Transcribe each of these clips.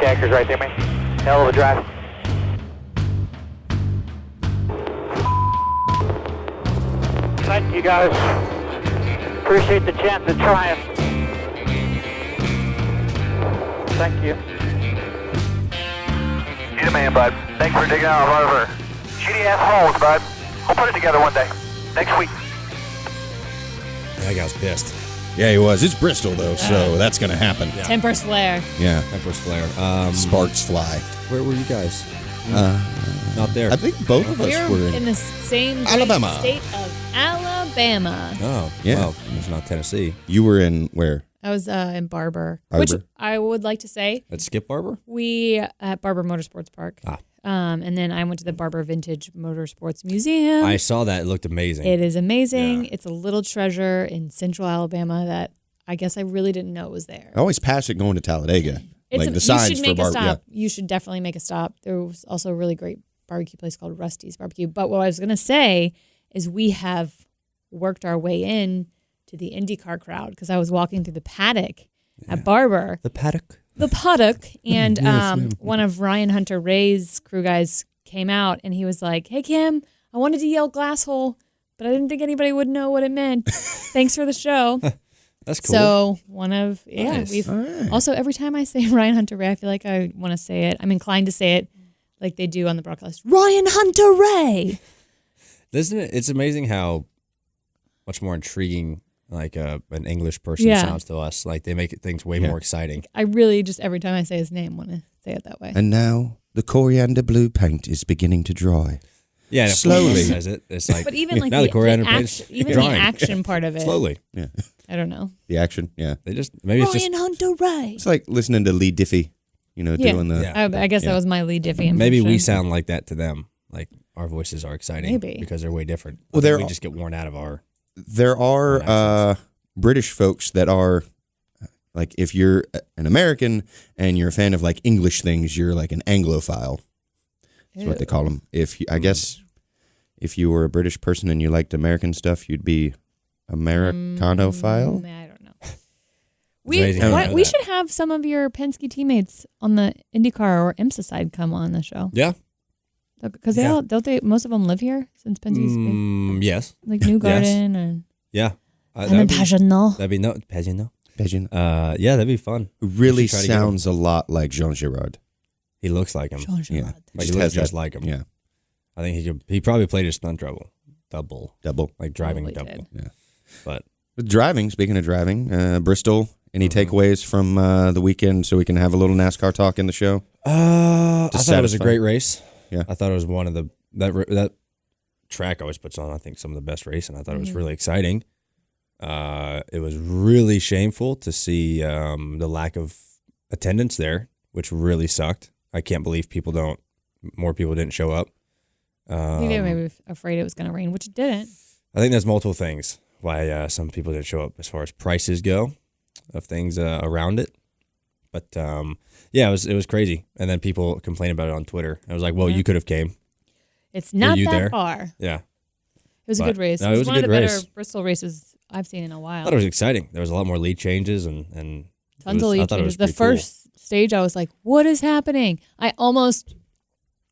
Checkers right there, man. Hell of a drive. Thank you, guys. Appreciate the chance of trying. Thank you. You're the man, bud. Thanks for digging out all of our shitty-ass holes, bud. We'll put it together one day. Next week. That guy was pissed. Yeah, he was. It's Bristol, though, so that's going to happen. Yeah. Temper's flare. Yeah. Temper's flare. Sparks fly. Where were you guys? Not there. I think both of us We're were in the same great Alabama. state of Alabama. Oh, Yeah. well, it's not Tennessee. You were in where? I was in Barber, Barber. which I would like to say At Skip Barber? we at Barber Motorsports Park. And then I went to the Barber Vintage Motorsports Museum. I saw that. It looked amazing. It is amazing. Yeah. It's a little treasure in central Alabama that I guess I really didn't know was there. I always pass it going to Talladega. It's like the signs you should for make a Barber. stop. You should definitely make a stop. There was also a really great barbecue place called Rusty's Barbecue. But what I was going to say is we have worked our way in to the IndyCar crowd because I was walking through the paddock at Barber. The paddock. The paddock. And one of Ryan Hunter Ray's crew guys came out and he was like, "Hey, Kim, I wanted to yell glass hole, but I didn't think anybody would know what it meant. Thanks for the show." That's cool. So one of, Nice. we've All right. also, every time I say Ryan Hunter Ray, I feel like I want to say it. I'm inclined to say it like they do on the broadcast. Ryan Hunter Ray. Isn't it? It's amazing how much more intriguing like an English person Yeah. sounds to us. Like they make things way more exciting. I really just, every time I say his name, want to say it that way. And now the coriander blue paint is beginning to dry. Yeah, and if Slowly. someone says it. It's like But even like now the coriander paint's even drying. the action part of it. Slowly. Yeah. I don't know. The action, yeah. They just maybe it's Ryan just Hunter Ray. It's like listening to Lee Diffie, Yeah. doing the... Yeah. I guess that was my lead Diffie impression. maybe we sound like that to them. Like our voices are exciting Maybe. because they're way different. Well, I think they're we all- just get worn out of our There are British folks that are, like, if you're an American and you're a fan of, like, English things, you're like an Anglophile. That's what they call them. I guess if you were a British person and you liked American stuff, you'd be Americanophile. I don't know. amazing how you know We that. should have some of your Penske teammates on the IndyCar or IMSA side come on the show. Yeah. Because they all don't they? Most of them live here since Penske's big, Yes. like New Garden and Yeah. Pageant. That'd be no Pageant. Imagine. Yeah, that'd be fun. Really We should try to get him. sounds a lot like Jean Girard. He looks like him. Yeah. Like, Just he looks has just that- like him. Yeah. I think he probably played a stunt double, like driving Probably double. did. Yeah. But With driving, speaking of driving, Bristol, any takeaways from the weekend so we can have a little NASCAR talk in the show? I thought it was a satisfy. great race. Yeah. I thought it was one of the that track always puts on, I think, some of the best racing. I thought it was really exciting. It was really shameful to see the lack of attendance there, which really sucked. I can't believe more people didn't show up. I think they were maybe afraid it was going to rain, which it didn't. I think there's multiple things why some people didn't show up as far as prices go of things around it. But yeah, it was crazy. And then people complained about it on Twitter. I was like, well, you could have came. It's not you that there? far. Yeah. It was a But- good race. no, it was a one of good the race. better Bristol races I've seen in a I while. thought it was exciting. There was a lot more lead changes and Tons of lead I thought it changes. was The pretty cool. first stage, I was like, what is happening? I almost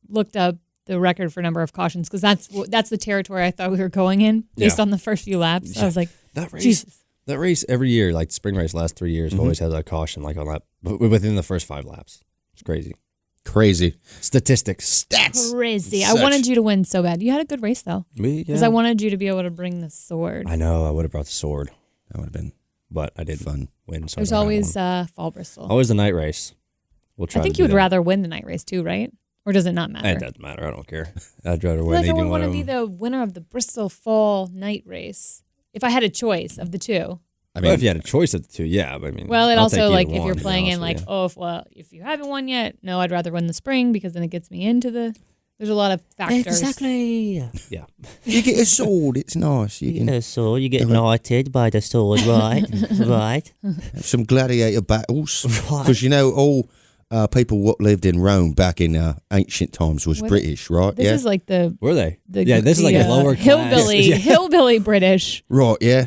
looked up the record for number of cautions because that's the territory I thought we were going in based Yeah. on the first few laps. I was like, that race. Jesus. That race every year, like spring race, last 3 years, always has a caution like on that within the first 5 laps. It's crazy. Crazy. Statistics. Stats. Crazy. I Such- wanted you to win so bad. You had a good race, though. Because Yeah. I wanted you to be able to bring the sword. I know. I would have brought the sword, That would have been but I didn't fun. win. So I There's don't have always one. Fall Bristol. always the night race. We'll try. I think to you do would that. rather win the night race, too, right? Or does it not matter? It doesn't matter. I don't care. I'd rather I feel win like I either would one want to of be them. the winner of the Bristol Fall night race if I had a choice of the two. I Well, if you had a choice of the two, yeah. But I mean, Well, it I'll take also either like if one, you're to be playing honest in with like, you. if you haven't won yet, no, I'd rather win the spring because then it gets me into the. There's a lot of factors. Exactly. Yeah. You get a sword. It's nice. You can Yeah, so you get knighted by the sword, right? Right. have some gladiator battles. Right. Because, all people what lived in Rome back in ancient times was What- British, right? This yeah. is like the. Were they? the Yeah, this is like the, a lower class. hillbilly, Yeah. hillbilly British. Right, yeah.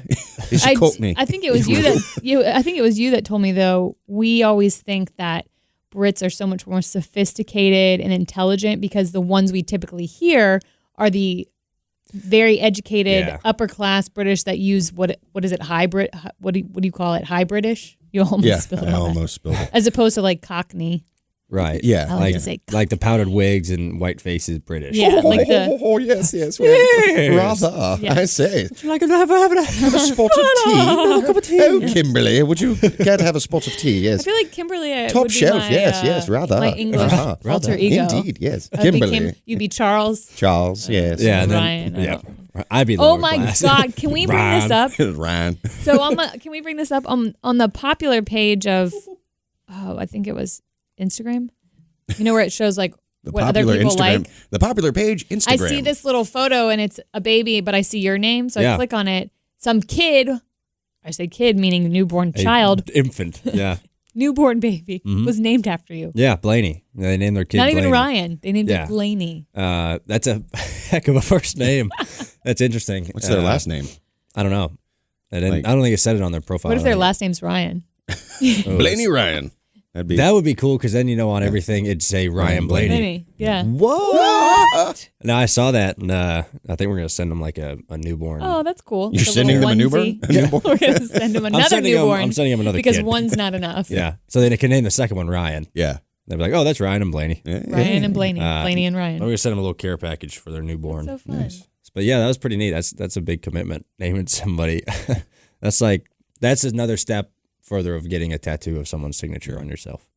It's a cockney. I think it was you that I think it was you that told me though. We always think that Brits are so much more sophisticated and intelligent because the ones we typically hear are the very educated upper class British that use what is it, hybrid? What do you call it? High British? You almost spilled it. I almost spilled it. As opposed to like Cockney. Right. Yeah. I like to say like the powdered wigs and white faces British. Yeah, like the yes. Yes. Rather, Yes. I say. Would you like to have Have a spot of tea. a cup of tea? Oh, Kimberly, would you care to have a spot of tea? I Yes. feel like Kimberly Top would be shelf, my, yes, rather. my English Rather. alter ego. Indeed, yes. I'd be Kimberly. you'd be Charles. Charles, yes. Yeah. And then, Ryan, I don't I'd be Oh lower my class. God! Can we bring this up? Ryan. So can we bring this up on the popular page of I think it was Instagram. You know where it shows like what other people like. The popular page, Instagram. I see this little photo and it's a baby, but I see your name, so I click on it. Some kid, I say kid meaning newborn child, Infant. Yeah. newborn baby was named after you. Yeah. Blaney. They named their kid Not even Blaney. Ryan. They named it Blaney. That's a heck of a first name. That's interesting. What's their last name? I don't know. I don't think it said it on their profile. What if their last name's Ryan? Blaney Ryan. That would be cool because then on everything it'd say Ryan Blaney. Blaney. Yeah. What? No, I saw that, and I think we're gonna send him like a newborn. Oh, that's cool. You're Like sending them a newborn? onesie. A newborn? We're gonna send him another newborn. I'm sending him another because kid. one's not enough. Yeah, so they can name the second one Ryan. Yeah. They'll be like, oh, that's Ryan and Blaney. Yeah. Ryan and Blaney. Blaney and Ryan. I'm gonna send them a little care package for their newborn. So fun. But yeah, that was pretty neat. That's a big commitment. Naming somebody. that's another step further of getting a tattoo of someone's signature on yourself.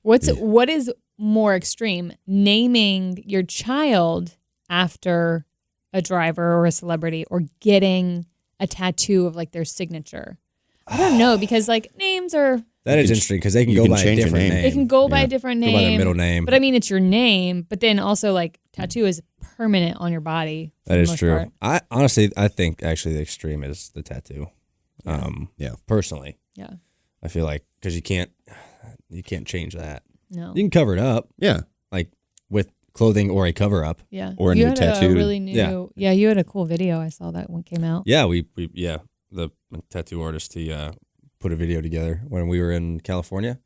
What is more extreme? Naming your child after a driver or a celebrity, or getting a tattoo of like their signature? I don't know, because like names are That is interesting because they can you go can by a change your different name. name. they can go by a different name, Go by their middle name. But I mean, it's your name. But then also like tattoo is permanent on your body. for That the is most true. part. I honestly, I think actually the extreme is the tattoo. Yeah. Personally, Yeah. I feel like because you can't change that. No. You can cover it up, Yeah. like with clothing or a cover up. Yeah. Or a you new had tattoo. A really new. Yeah. You had a cool video. I saw that one came out. Yeah, the tattoo artist, he put a video together when we were in California.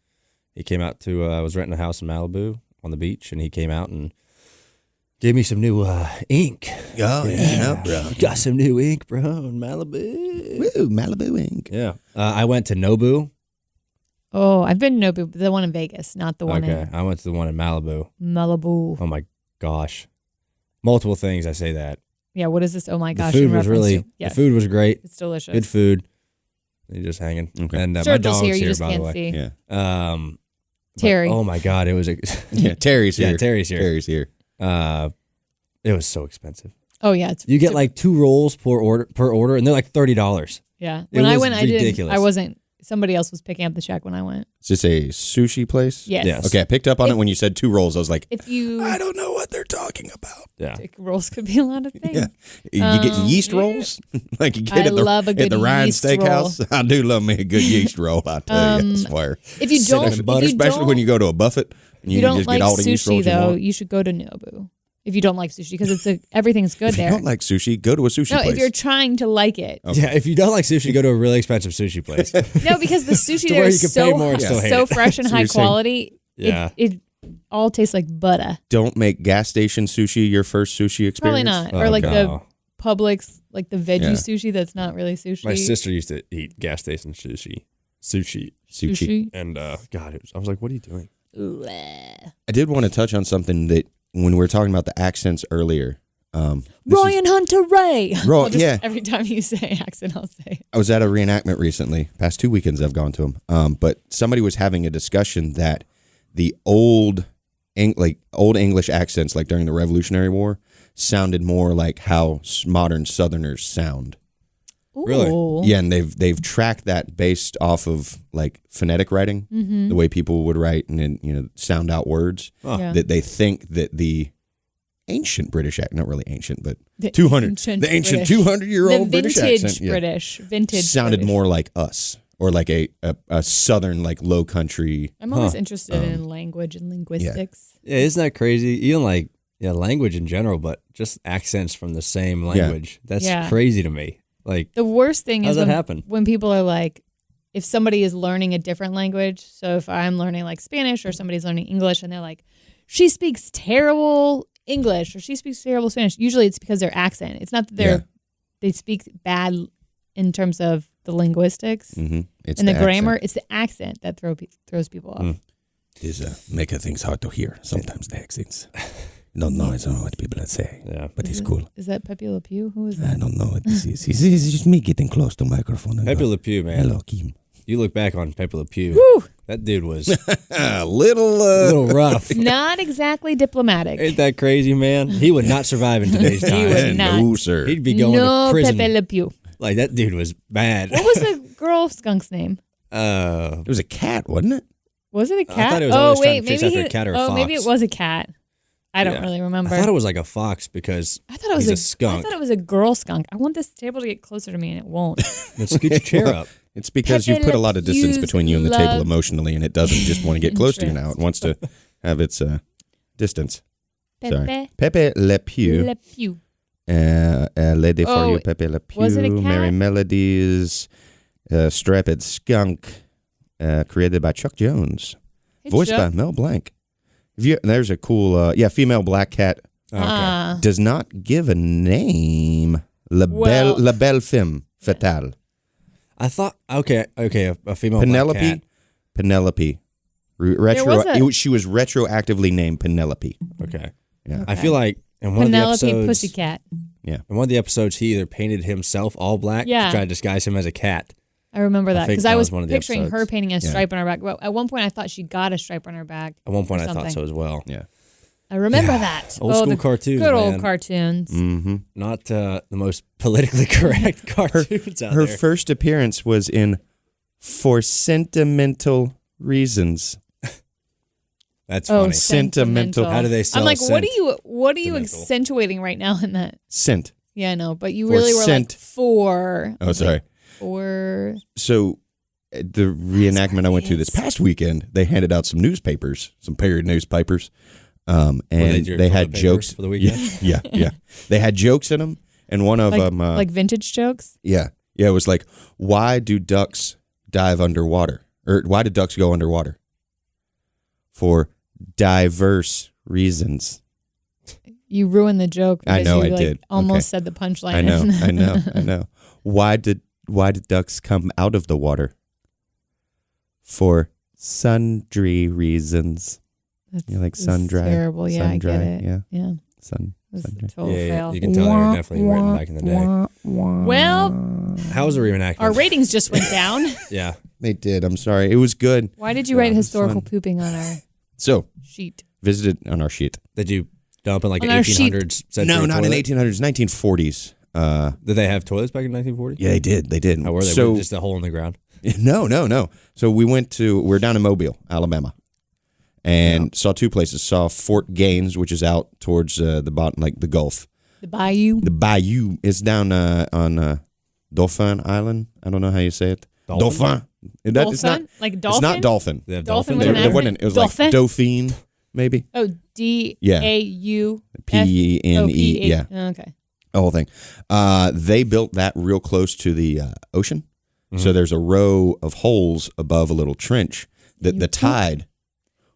He came out to I was renting a house in Malibu on the beach, and he came out and gave me some new ink. Oh, yeah, bro. Got some new ink, bro, in Malibu. Woo, Malibu ink. Yeah. I went to Nobu. Oh, I've been to Nobu, the one in Vegas, not the one Okay. in I went to the one in Malibu. Malibu. Oh my gosh. Multiple things I say that. Yeah, what is this? Oh my The gosh. food in was reference really to? Yeah, the food was great. it's delicious. Good food. You're just hanging. Okay. And my Sturgill's dog's here, you here, just by the can't way. see. Yeah. But, Terry. oh my god, it was Yeah. Terry's here. Yeah, Terry's here. Terry's here. It was so expensive. Oh yeah, it's You get like 2 rolls per order, and they're like $30. yeah. it When I was went, ridiculous. I wasn't. Somebody else was picking up the check when I went. Is this a sushi place? Yes. Yes. Okay, I picked up on it when you said 2 rolls. I was like, If you I don't know what they're talking about. Yeah. rolls could be a lot of things. Yeah. You get yeast rolls? like you get I at the, love a at good the Ryan yeast Steakhouse? I do love me a good yeast roll, I tell you. I swear. If you don't, if you Especially don't, when you go to a buffet and you you can don't just like get all the yeast sushi rolls you though, want. you should go to Nobu. If you don't like sushi, because everything's good If you there. don't like sushi, go to a sushi No, place. if you're trying to like it. Yeah, if you don't like sushi, go to a really expensive sushi place. No, because the sushi To there where is you can pay so more and still hate so it. fresh and So high you're saying- quality. Yeah. It all tastes like butter. Don't make gas station sushi your first sushi experience. Probably not. Or Oh, like the God. Publix, like the veggie Yeah. sushi that's not really sushi. My sister used to eat gas station sushi. Sushi. And God, I was like, what are you doing? Bleh. I did want to touch on something that when we were talking about the accents earlier. This is- Ryan Hunter Ray. Ro- I'll just- yeah. Every time you say accent, I'll say. I was at a reenactment recently. Past 2 weekends I've gone to them. But somebody was having a discussion that the old English accents, like during the Revolutionary War, sounded more like how modern Southerners sound. Really? Ooh. Yeah, and they've tracked that based off of like phonetic writing, the way people would write and then sound out words. Yeah. That they think that the ancient British accent, not really ancient, but The 200, ancient the ancient British. 200-year-old The British vintage accent, yeah, British. Vintage sounded British. more like us, or like a southern, like low country. I'm always interested in language and linguistics. Yeah, isn't that crazy? Even like language in general, but just accents from the same language. That's Yeah. crazy to me. Like, The worst thing How's is that when, happen? when people are like, if somebody is learning a different language, so if I'm learning like Spanish or somebody's learning English and they're like, she speaks terrible English or she speaks terrible Spanish, usually it's because their accent. It's not that they speak bad in terms of the linguistics It's and the grammar. accent. It's the accent that throws people off. It is making things hard to hear. Sometimes the accents. Don't know. I don't know what people say. Yeah. But it's cool. Is that Pepe Le Pew? Who is I that? don't know what this is. It's just me getting close to the microphone. And Pepe go, Le Pew, man. Hello, Kim. You look back on Pepe Le Pew. Woo! That dude was A a little. little rough. Not exactly diplomatic. Ain't that crazy, man? He would not survive in today's time. He would not. No, sir. He'd be going no to prison. Pepe Le Pew. Like, that dude was bad. What was the girl skunk's name? It was a cat, wasn't it? Was it a I cat? thought it was always trying to chase maybe after a cat or a fox. maybe it was a cat. I don't Yeah. really remember. I thought it was like a fox because I thought it was he's a skunk. I thought it was a girl skunk. I want this table to get closer to me, and it won't. Then scoot your chair up. It's because Pepe you put a Le lot of distance Pew's between you and the table love emotionally, and it doesn't just want to get close to you now. It wants to have its distance. Sorry. Pepe Le Pew. Le Pew. Lady for Oh, You, Pepe Le Pew. was it a cat? Merry Melodies. Strapped Skunk. Created by Chuck Jones. Hey, Voiced Chuck. by Mel Blanc. There's a cool, female black cat. Okay. Does not give a name. La Belle Femme Fatale. I thought, okay, a female Penelope. black cat. Penelope. She was retroactively named Penelope. Okay. Yeah. I feel like in one Penelope of the episodes, Pussycat. Yeah. in one of the episodes, he either painted himself all black Yeah. to try to disguise him as a cat. I remember that I think because that I was was one of the picturing her episodes. painting a Yeah. stripe on her back. Well, at one point, I thought she got a stripe on her back. At one point, or I thought something. so as well. Yeah. I remember that. Old school the cartoons, Good old man. cartoons. Mm-hmm. Not the most politically correct cartoons out Her there. first appearance was in For Sentimental Reasons. That's Oh, funny. Sentimental. How do they sell I'm like, what are you Sentimental. accentuating right now in that? Scent. Yeah, I know, but you For really were scent. like for. Oh, sorry. For. So the reenactment I went to this past weekend, they handed out some newspapers, some period newspapers. And your they toilet had papers jokes for the weekend? Yeah. They had jokes in them. And one of them, like vintage jokes. yeah, it was like, why do ducks dive underwater? Or why do ducks go underwater? For diverse reasons. You ruined the joke. I because know you, I did. Almost Okay. said the punchline. I know. Why did ducks come out of the water? For sundry reasons. That's, You like that's sun dry? terrible. Yeah, sun I dry, get it. yeah. Yeah. Sun. This is Sun a dry. total Yeah, fail. you can tell they were definitely written back in the day. Well, How was the reenactment? our ratings just went down. Yeah. They did. I'm sorry. It was good. Why did you write it was historical fun. pooping on our So sheet? visited on our sheet. Did you dump in like On an our sheet. 1800s century No, not in toilet? 1800s, 1940s. Did they have toilets back in 1940? Yeah, they did. They did. How were they? So Was it just a hole in the ground? no. So we're down in Mobile, Alabama, and saw two places. Saw Fort Gaines, which is out towards the bottom, like the Gulf. The bayou. The bayou is down on Dauphin Island. I don't know how you say it. Dolphin? It's not. Dolphin? Like It's dolphin? not dolphin. They have Dolphin dolphins? with an There accent? wasn't. It was Dolphin? like Dauphine, maybe. Oh, DAU. P-E-N-E. Yeah, Okay. the whole thing. They built that real close to the ocean. So there's a row of holes above a little trench that the tide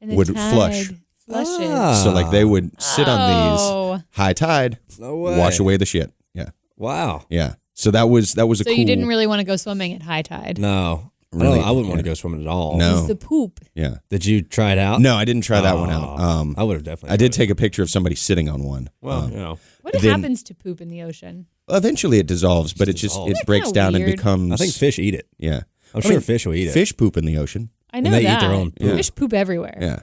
And the would tide flush. Flushes. Ah. So like they would sit on these Oh. high tide, No way. wash away the shit. Yeah, Wow. yeah. So that was a So cool. you didn't really want to go swimming at high tide. No. Really? I wouldn't want to go swimming at all. No. It was the poop. Yeah. Did you try it out? No, I didn't try that one out. I would have definitely. I did tried take a picture of somebody sitting on one. it. Well, you know, What Then- happens to poop in the ocean? Eventually it dissolves, but it dissolves. it Isn't that breaks down and weird? becomes. I think fish eat it. Yeah. I'm I sure mean, fish will eat it. Fish poop in the ocean. I know they eat that. their own poop. Fish poop everywhere. Yeah.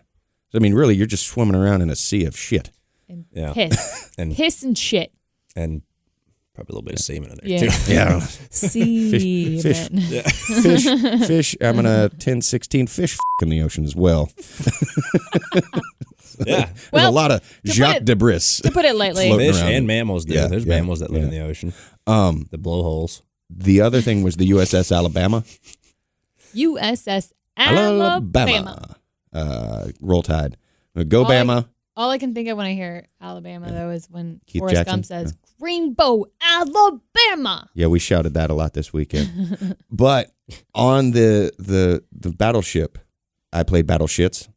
So, I mean, really, you're just swimming around in a sea of shit. And Yeah. piss. And- Piss and shit. And probably a little bit of semen in there Yeah. too. Yeah. Semen. fish. I'm gonna 10-16 fish in the ocean as well. Yeah. There's Well, a lot of to put Jacques it- Debris. To put it lightly. Floating Fish around. and mammals do. Yeah, There's yeah, mammals that live in yeah. the ocean. Um, The blowholes. the other thing was the USS Alabama. USS Alabama. Roll Tide. Go All I- Bama. All I can think of when I hear Alabama, though, is when Keith Forrest Jackson? Gump says, Rainbow, Alabama. Yeah, we shouted that a lot this weekend. But on the battleship, I played battleships.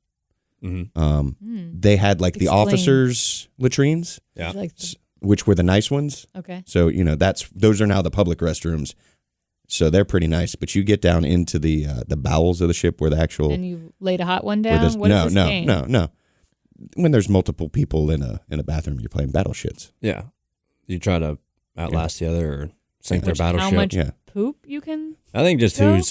They had like the Explain. officers' latrines, Yeah. Like, which were the nice ones. okay. So those are now the public restrooms. So they're pretty nice. But you get down into the bowels of the ship where the actual And you laid a hot one where down? this- What is this game? no. When there's multiple people in a bathroom, you're playing battleships. Yeah. You try to outlast the other or sink their How battleship. much Yeah. poop you can? I think just Go? who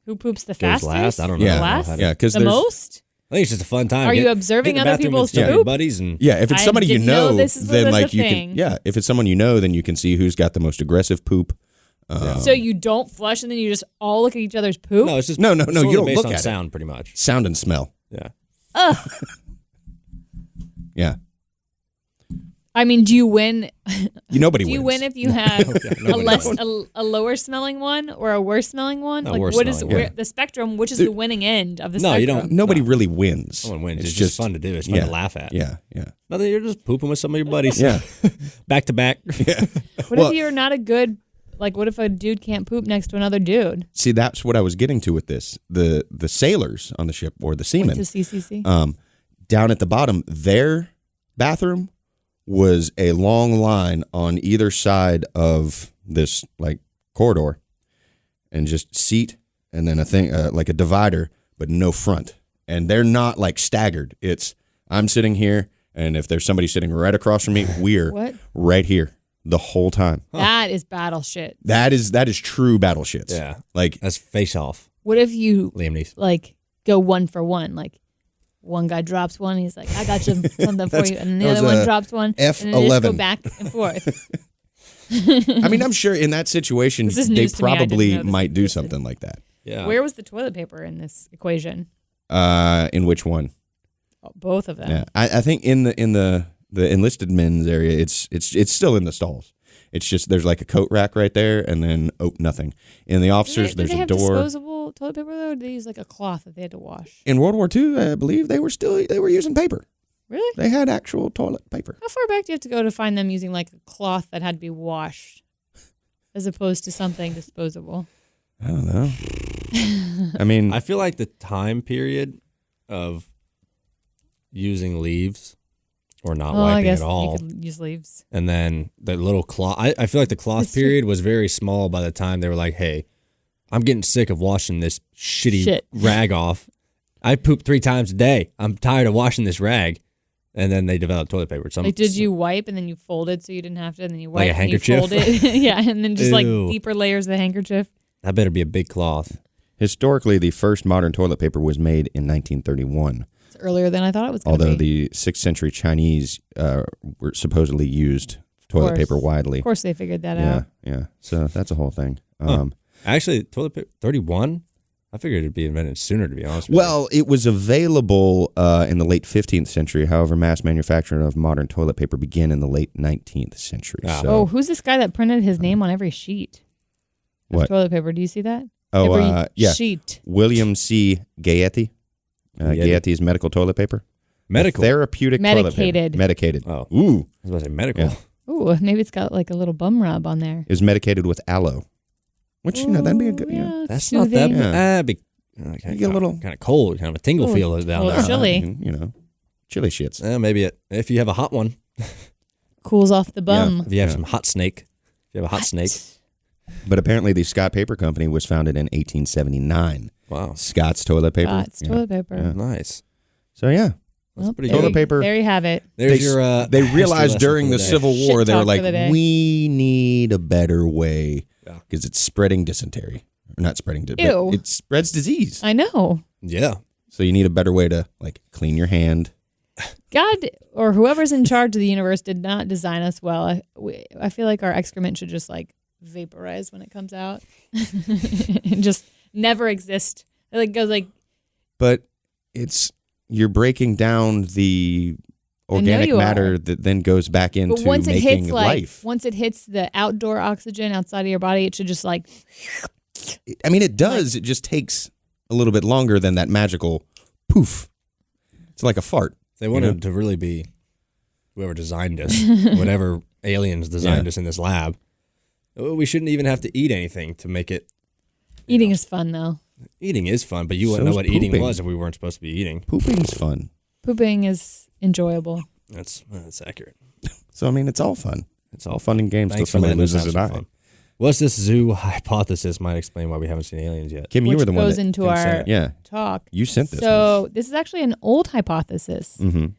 Who poops the goes fastest? last. I don't know. Yeah. I don't know Last? how to- Yeah, because The most? I think it's just a fun time. Are you Get observing in the other bathroom people's with some of your poop? buddies and yeah, if it's I somebody you didn't know know, this was then a like you thing. can. Yeah, if it's someone you know, then you can see who's got the most aggressive poop. So you don't flush and then you just all look at each other's poop? no, it's just No, it's you only don't based look on at it. sound pretty much. Sound and smell. Yeah. Yeah, I mean, do you win? nobody Do you wins. win if you have nobody a lower smelling one or a worse smelling one? A Like worse what is smelling one. the spectrum? Which is the winning end of the No, you spectrum? don't. Nobody really wins. Someone wins. It's just fun to do. It's fun yeah, to laugh at. Yeah. Nothing. You're just pooping with some of your buddies. Yeah. Back to back. What Well- if you're not a good? Like, what if a dude can't poop next to another dude? See, that's what I was getting to with this. The sailors on the ship or the seamen, To CCC. down at the bottom, their bathroom was a long line on either side of this like corridor, and just seat and then a thing like a divider, but no front. And they're not like staggered. It's I'm sitting here, and if there's somebody sitting right across from me, we're What? right here the whole time. That is battle shit. That is true battle shits. Yeah. Like That's face off. What if you Liam Neeson. like go one for one? Like one guy drops one, he's like, "I got you something for you," and the that other was one a drops one, and then they just go F11. back and forth. I mean, I'm sure in that situation This is they news to me. I didn't probably know this might do existed. something like that. Yeah. Where was the toilet paper in this equation? In which one? Oh, both of them. Yeah, I think in the enlisted men's area, it's still in the stalls. It's just there's like a coat rack right there, and then nothing. In the officers, Did there's they a have door. disposable toilet paper though? Or did they use like a cloth that they had to wash? In World War II, I believe they were using paper. Really? They had actual toilet paper. How far back do you have to go to find them using like a cloth that had to be washed, as opposed to something disposable? I don't know. I mean, I feel like the time period of using leaves or not Oh, I wiping guess at all, you could use leaves. and then the little cloth. I feel like the cloth That's true. period was very small by the time they were like, "Hey, I'm getting sick of washing this shitty Shit. rag off. I poop 3 times a day. I'm tired of washing this rag." And then they developed toilet paper. Like, did you wipe and then you folded so you didn't have to, and then you Like a wiped and you handkerchief? folded? Yeah, and then just like Ew. deeper layers of the handkerchief. That better be a big cloth. historically, the first modern toilet paper was made in 1931. It's earlier than I thought it was going to Although be. the 6th century Chinese were supposedly used toilet course. paper widely. Of course, they figured that Yeah, out. yeah. So that's a whole thing. Actually, toilet paper 31. I figured it'd be invented sooner. To be honest with Well, it was available in the late 15th century. However, mass manufacturing of modern toilet paper began in the late 19th century. Ah. So, Oh, who's this guy that printed his name on every sheet of What? toilet paper? Do you see that? Oh, every yeah. sheet. William C. Gaetti. Gaetti. Gaetti's medical toilet paper. medical. Therapeutic toilet Medicated. paper. Medicated. Oh, Ooh. I was about to say medical. Yeah. Ooh, maybe it's got like a little bum rub on there. Is medicated with aloe. Which, that'd be a good, Yeah, That's not that. soothing. Yeah. Be You get a little- kind of cold, kind of a tingle Ooh, feel down well, there. chilly. Chili shits. Maybe if you have a hot one, Cools off the bum. if you have Yeah. some hot snake, if you have a hot snake. But apparently the Scott Paper Company was founded in 1879. Wow, Scott's toilet paper. Scott's Yeah. toilet paper. Yeah. nice. So, yeah. That's Well, pretty there good. Toilet paper. There you have it. There's they, your. they history realized lesson during for the day. Civil Shit War, they were talk like, for the day. we need a better way Yeah. because it's spreading dysentery. Or not spreading Ew. but it spreads disease. I know. Yeah, So you need a better way to like clean your hand. God or whoever's in charge of the universe did not design us well. I feel like our excrement should just like vaporize when it comes out and just never exist. It like goes like But you're breaking down the organic you matter are. that then goes back into but once it making hits like life. once it hits the outdoor oxygen outside of your body, it should just like I mean, it does. It just takes a little bit longer than that magical poof. It's like a fart. they wanted to really be whoever designed us, whatever aliens designed us in this lab. We shouldn't even have to eat anything to make it. Eating is fun, though. Eating is fun, but you wouldn't So know is what eating pooping. was if we weren't supposed to be eating. Pooping's fun. Pooping is enjoyable. That's accurate. So, I mean, it's all fun. It's All fun and games until Thanks for somebody letting us loses have an some eye. fun. What's this zoo hypothesis might explain why we haven't seen aliens yet. Kim, you Which were the one goes that into Kim our sent it. Yeah, talk. you sent this So this is actually an old hypothesis one.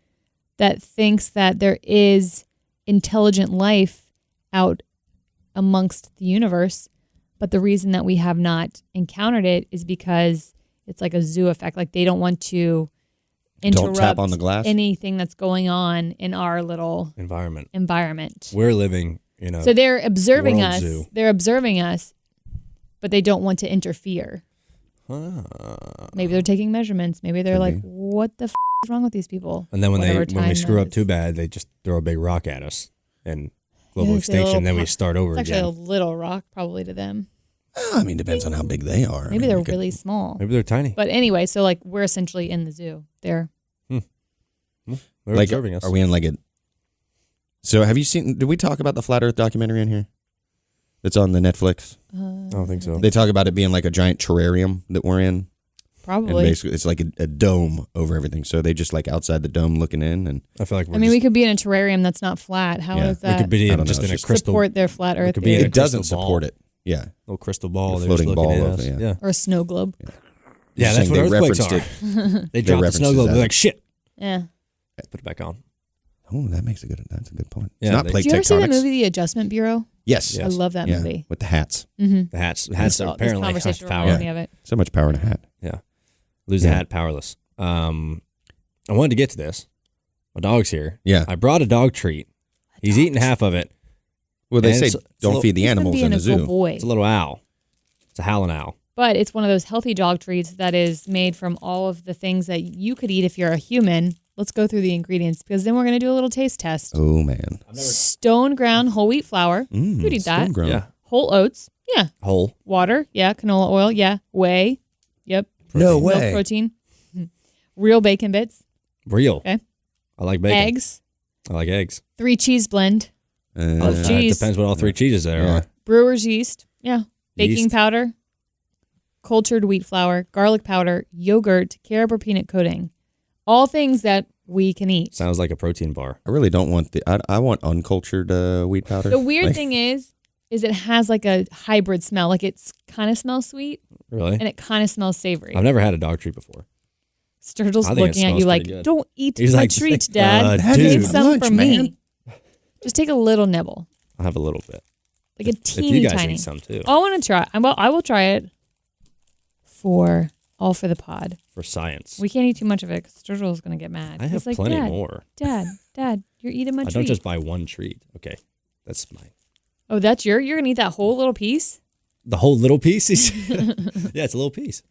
that thinks that there is intelligent life out amongst the universe, but the reason that we have not encountered it is because it's like a zoo effect. Like they don't want to interrupt Don't tap on the glass? anything that's going on in our little environment. We're living, So they're observing world us. zoo. They're observing us, but they don't want to interfere. Maybe they're taking measurements. Maybe they're Could like, be. "What the is wrong with these people?" And then when Whatever we time screw that up is. too bad, they just throw a big rock at us and global Yeah, it's a little extinction. Then we po- start over It's actually a again. little rock, probably to them. I mean, depends on how big they are. Maybe they're really small. Maybe they're tiny. But anyway, so like we're essentially in the zoo. They're They're like, observing us. are we in like a? So, have you seen? Did we talk about the flat Earth documentary in here? That's on the Netflix. I don't think so. They talk about it being like a giant terrarium that we're in, and probably. basically it's like a dome over everything. So they just like outside the dome looking in, and I feel like we're I mean, just, we could be in a terrarium that's not flat. How Yeah. is we that could be I don't just know, in a it's just crystal support their flat Earth could be in theory? a it doesn't crystal ball. support it. Yeah, little crystal ball. A They're floating just looking ball at of us. it, Yeah, or a snow globe? yeah. That's Saying what they earthquakes referenced are. They drop the referenced snow it globe. as They're a- like, shit. Yeah. Put it back on. Oh, that's a good point. Yeah, it's not they- plate Did you ever see the tectonics. movie The Adjustment Bureau? Yes. I love that Yeah, movie. with the hats. Mm-hmm. The hats are apparently have conversation power. reminded me of it. So much power in a hat. Yeah. Lose the Yeah. hat, powerless. I wanted to get to this. My dog's here. Yeah. I brought a dog treat. He's eating half of it. Well, they And say it's a don't little- feed the He's been animals being in a the zoo. good boy. It's a little owl. It's a howling owl. But it's one of those healthy dog treats that is made from all of the things that you could eat if you're a human. Let's go through the ingredients because then we're going to do a little taste test. Oh man. Stone ground whole wheat flour. Who'd eat that? stone ground. Yeah. Whole oats. Yeah. Whole. Water. Yeah. Canola oil. Yeah. Whey. Yep. No Milk way. protein. Real bacon bits. Real. Okay. I like bacon. Eggs. I like eggs. 3 cheese blend. Uh, cheese. It depends what all three cheeses there Yeah. are. Brewer's yeast. Yeah. Baking Yeast. powder. Cultured wheat flour. Garlic powder. Yogurt. Carob or peanut coating. All things that we can eat. Sounds like a protein bar. I really don't want I want uncultured wheat powder. The weird Like, thing is it has like a hybrid smell. Like it's kind of smells sweet Really? and it kind of smells savory. I've never had a dog treat before. Sturgill's I think it looking at smells you like, pretty good. don't eat He's my like, treat, Dad. That Save is some lunch, for me. man. Just take a little nibble. I'll have a little bit. Like a If teeny you guys tiny. eat some too. I want to try. I will try it for the pod. For science. We can't eat too much of it because Sturgill's going to get mad. I have He's like, plenty Dad, more. Dad, you're eating my I treat. don't just buy one treat. Okay. That's mine. Oh, that's you're going to eat that whole little piece? The whole little piece is yeah, it's a little piece.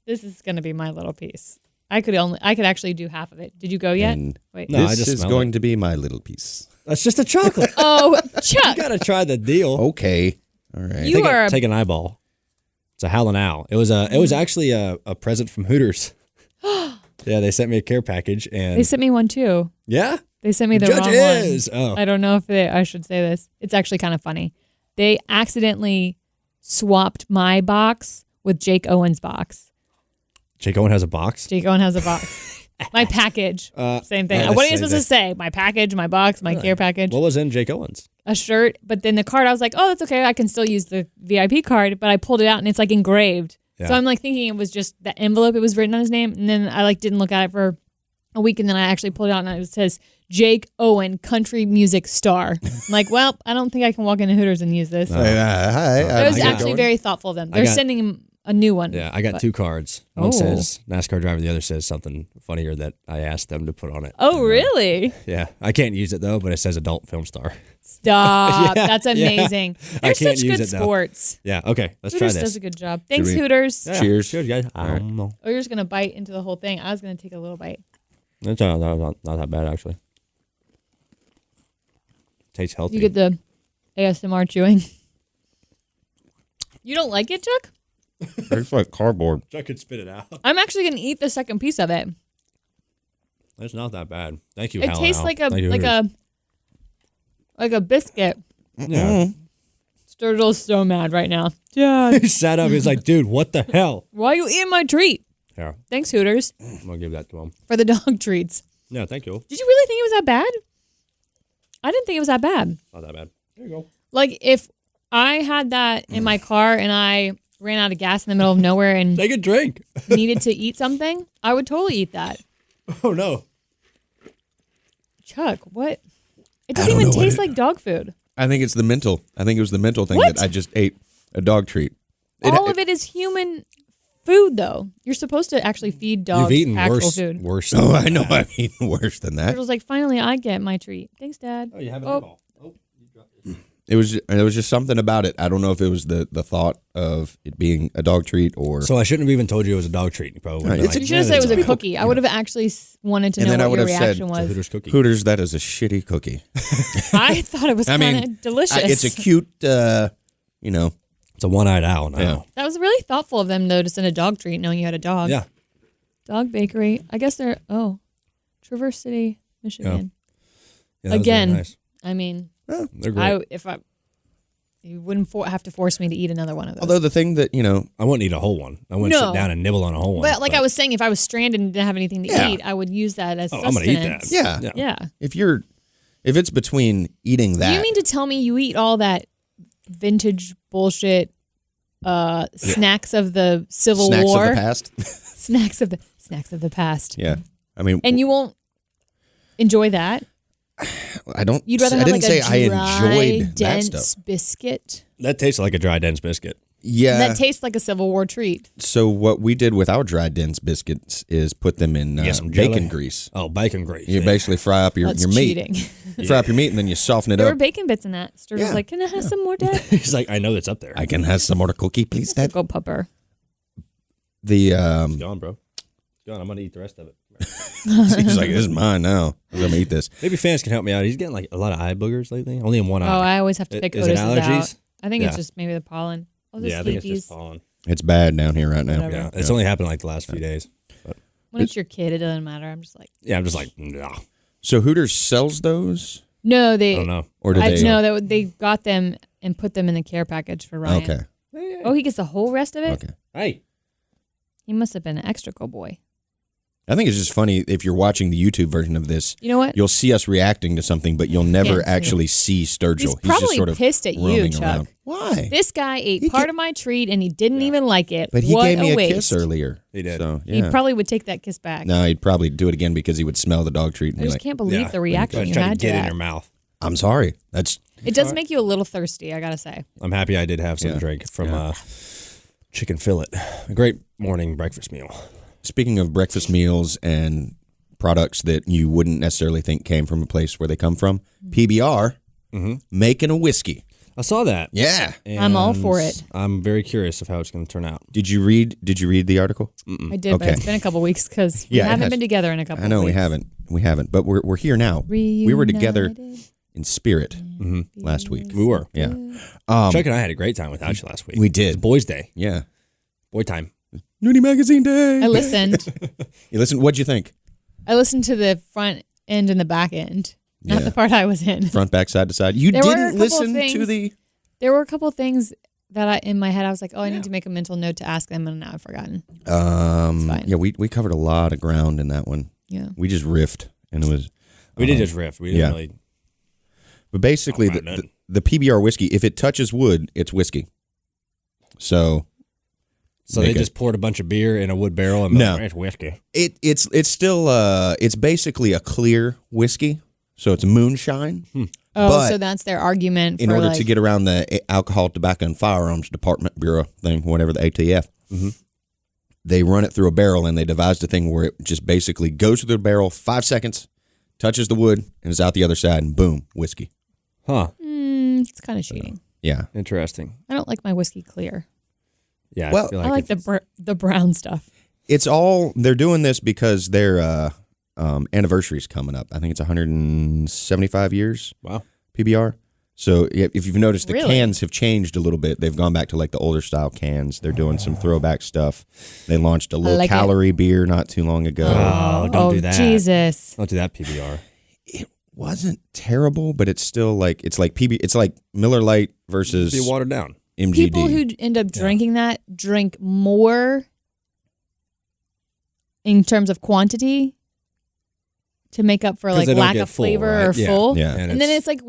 This is going to be my little piece. I could actually do half of it. Did you go yet? and Wait. No, I this just is smell going to be my little piece. That's just a chocolate. Oh, You Chuck. gotta try the deal. Okay. All right. You are Take an eyeball. It's a howling owl. It was actually a present from Hooters. Yeah, they sent me a care package and They sent me one too. yeah. They sent me the Judge wrong is. one. Oh. I don't know if I should say this. It's actually kind of funny. They accidentally swapped my box with Jake Owen's box. Jake Owen has a box. Jake Owen has a box. My package. Same thing. yeah, What are you same supposed to say? My package, my box, my care package, What was in Jake Owen's? a shirt. But then the card, I was like, oh, that's okay. I can still use the VIP card. But I pulled it out and it's like engraved. Yeah. So I'm like thinking it was just the envelope. It was written on his name. And then I like didn't look at it for a week. And then I actually pulled it out and it says Jake Owen, country music star. I'm like, well, I don't think I can walk into Hooters and use this. Hi. It was I got- actually very thoughtful of them. They're got- sending him a new one. Yeah, I got But- 2 cards. One Oh. says NASCAR driver, the other says something funnier that I asked them to put on it. Oh, really? Yeah, I can't use it though, but it says adult film star. Stop. Yeah, That's yeah. amazing. I They're can't such use good it, though. sports. Yeah, okay, let's Hooters try does this. a good job. Thanks, we- Hooters. Yeah, Cheers. Cheers, guys. I don't know. Oh, you're just going to bite into the whole thing. I was going to take a little bite. It's not that bad actually. Tastes healthy. You get the ASMR chewing. You don't like it, Chuck? It's like cardboard. I could spit it out. I'm actually going to eat the second piece of it. It's not that bad. Thank you. It Hal tastes Al. like a Thank you, like Hooters. Like a biscuit. Yeah. Sturgill's so mad right now. Dad, He sat up. He was like, dude, what the hell? why are you eating my treat? Yeah. Thanks, Hooters, I'm going to give that to him. for the dog treats. No, thank you. Did you really think it was that bad? I didn't think it was that bad. Not that bad. There you go. Like, if I had that in my car and I ran out of gas in the middle of nowhere and Take a drink. needed to eat something, I would totally eat that. Oh, no. Chuck, what? It doesn't even taste like dog food. I think it's the mental. I think it was the mental thing What? that I just ate a dog treat. All of it is human food, though. You're supposed to actually feed dogs You've eaten actual worse. food. Worse. Oh, than I know. that. I've eaten worse than that. Turtle's like, finally, I get my treat. Thanks, Dad. Oh, you have an Oh. eyeball. Oh, you dropped it. It was just something about it. I don't know if it was the thought of it being a dog treat or. So I shouldn't have even told you it was a dog treat. You probably would have It's been a- You should have said it was a cookie. I would have actually wanted to And know then I what your would have said, reaction It's a was. Hooters cookie. Hooters, that is a shitty cookie. I thought it was I kind mean, of delicious. It's a cute, you know. It's a one-eyed owl now. Yeah. That was really thoughtful of them, though, to send a dog treat, knowing you had a dog. Yeah. Dog bakery. I guess they're Traverse City, Michigan. Yeah, that was very Again, nice. I mean, They're great. you wouldn't have to force me to eat another one of those. Although the thing that, I wouldn't eat a whole one. I wouldn't No. sit down and nibble on a whole one. but like I was saying, if I was stranded and didn't have anything to Yeah. eat, I would use that as I'm sustenance. going to eat that. Yeah. Yeah. if it's between eating that. You mean to tell me you eat all that vintage bullshit snacks of the Civil snacks War? of the past? snacks of the past. Yeah. I mean, And you won't enjoy that? I don't. You'd rather I have didn't like say a I dry, enjoyed that dense stuff. biscuit That tastes like a dry, dense biscuit. Yeah. that tastes like a Civil War treat. So what we did with our dry dense biscuits is put them in some bacon jelly. grease. Oh, bacon grease. You basically fry up your That's meat. cheating. Fry up your meat and then you soften it There were up. bacon bits in that. Sturgill's Yeah. like, can I have some more, Dad? He's like, I know that's up there. I can have some more cookie, please, Dad. Go pupper. The It's gone, bro. It's gone. I'm going to eat the rest of it. he's like, this is mine now. I'm gonna eat this. Maybe fans can help me out. He's getting like a lot of eye boogers lately. Only in one Oh, eye. I always have to pick Is it Otis's allergies? out. I think it's Yeah. just maybe the pollen. Oh, the Yeah, I think it's sleepies. just pollen. It's bad down here right now. Whatever. Yeah, it's only happened like the last few days. When it's your kid, it doesn't matter. I'm just like, Yeah, I'm just like, nah. So Hooters sells those, no, I they. don't know. or do I they? know that they got them and put them in the care package for Ryan. Okay. Oh, he gets the whole rest of it. Okay. Hey, He must have been an extra cool boy. I think it's just funny if you're watching the YouTube version of this. You know what? You'll see us reacting to something, but you'll never Can't see actually see Sturgill. He's just probably sort of pissed at you, roaming Chuck. around. Why? This guy ate He part ca- of my treat and he didn't even like it. But he What gave me a waste. kiss earlier. He did. So He yeah. probably would take that kiss back. No, he'd probably do it again because he would smell the dog treat and I be just like, can't believe the reaction you trying had to get to in that. your mouth. "I'm sorry." That's It does make you a little thirsty, I gotta say. I'm happy I did have some Yeah. drink from chicken fillet. A great morning breakfast meal. speaking of breakfast meals and products that you wouldn't necessarily think came from a place where they come from. PBR making a whiskey. I saw that. Yeah. I'm all for and it. I'm very curious of how it's going to turn out. Did you read the article? I did, but Okay. it's been a couple weeks because we Yeah, it haven't has. been together in a couple I know weeks. we haven't, but we're here now. We were together Reunited. in spirit last week. We were. Yeah. Chuck and I had a great time without you last week. We It did. was Boys' Day. Yeah. Boy time. Nudie Magazine Day. I listened. You listen. What'd you think? I listened to the front end and the back end, not Yeah. the part I was in. Front, back, side to side. You There were a didn't couple of listen to things- the. There were a couple of things that in my head I was like, oh, I need to make a mental note to ask them, and now I've forgotten. fine. Yeah, we covered a lot of ground in that one. Yeah. We just riffed, and it was. We did just riff. We didn't yeah. really. But basically, Talk about the nothing. the PBR whiskey, if it touches wood, it's whiskey. So So Make they it- just poured a bunch of beer in a wood barrel and No. it's whiskey. it's still it's basically a clear whiskey. So it's moonshine. Oh, But so that's their argument In for order like, to get around the Alcohol, Tobacco, and Firearms Department Bureau thing, whatever the ATF, they run it through a barrel, and they devised a thing where it just basically goes through the barrel 5 seconds, touches the wood, and is out the other side, and boom, whiskey. Huh. it's kind of cheating. Yeah. Interesting. I don't like my whiskey clear. Yeah. Well, I feel I like the brown stuff. It's all, they're doing this because their anniversary's coming up. I think it's 175 years. Wow. PBR. So if you've noticed, the Really? cans have changed a little bit. They've gone back to like the older style cans. They're doing some throwback stuff. They launched a low calorie beer not too long ago. Oh, don't do that. Jesus. Don't do that, PBR. wasn't terrible, but it's still like it's like Miller Lite versus Be watered down. MGD. People who end up drinking that drink more in terms of quantity to make up for like they don't lack get of full, flavor right? or full. Yeah. And then it's like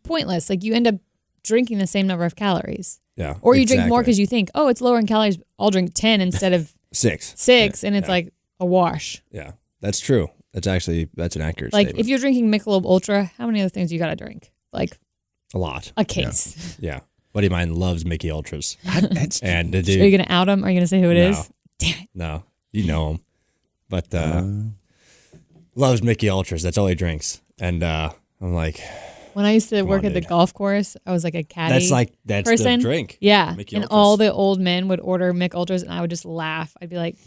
pointless. Like you end up drinking the same number of calories. Yeah. Or you drink more because you think, oh, it's lower in calories. I'll drink 10 instead of 6. and it's like a wash. Yeah, that's true. That's an accurate Like statement. if you're drinking Michelob Ultra, how many other things you got to drink? Like A lot. a case. Yeah. Buddy of mine loves Mickey Ultras. And the Are dude, you going to out him? Are you going to say who it is? Damn it. no, you know him. But loves Mickey Ultras. That's all he drinks. And I'm like, When I used to work on, at the dude. golf course, I was like a caddy. that's person. the drink. Yeah. Mickey and Ultras. all the old men would order Mick Ultras and I would just laugh. I'd be like,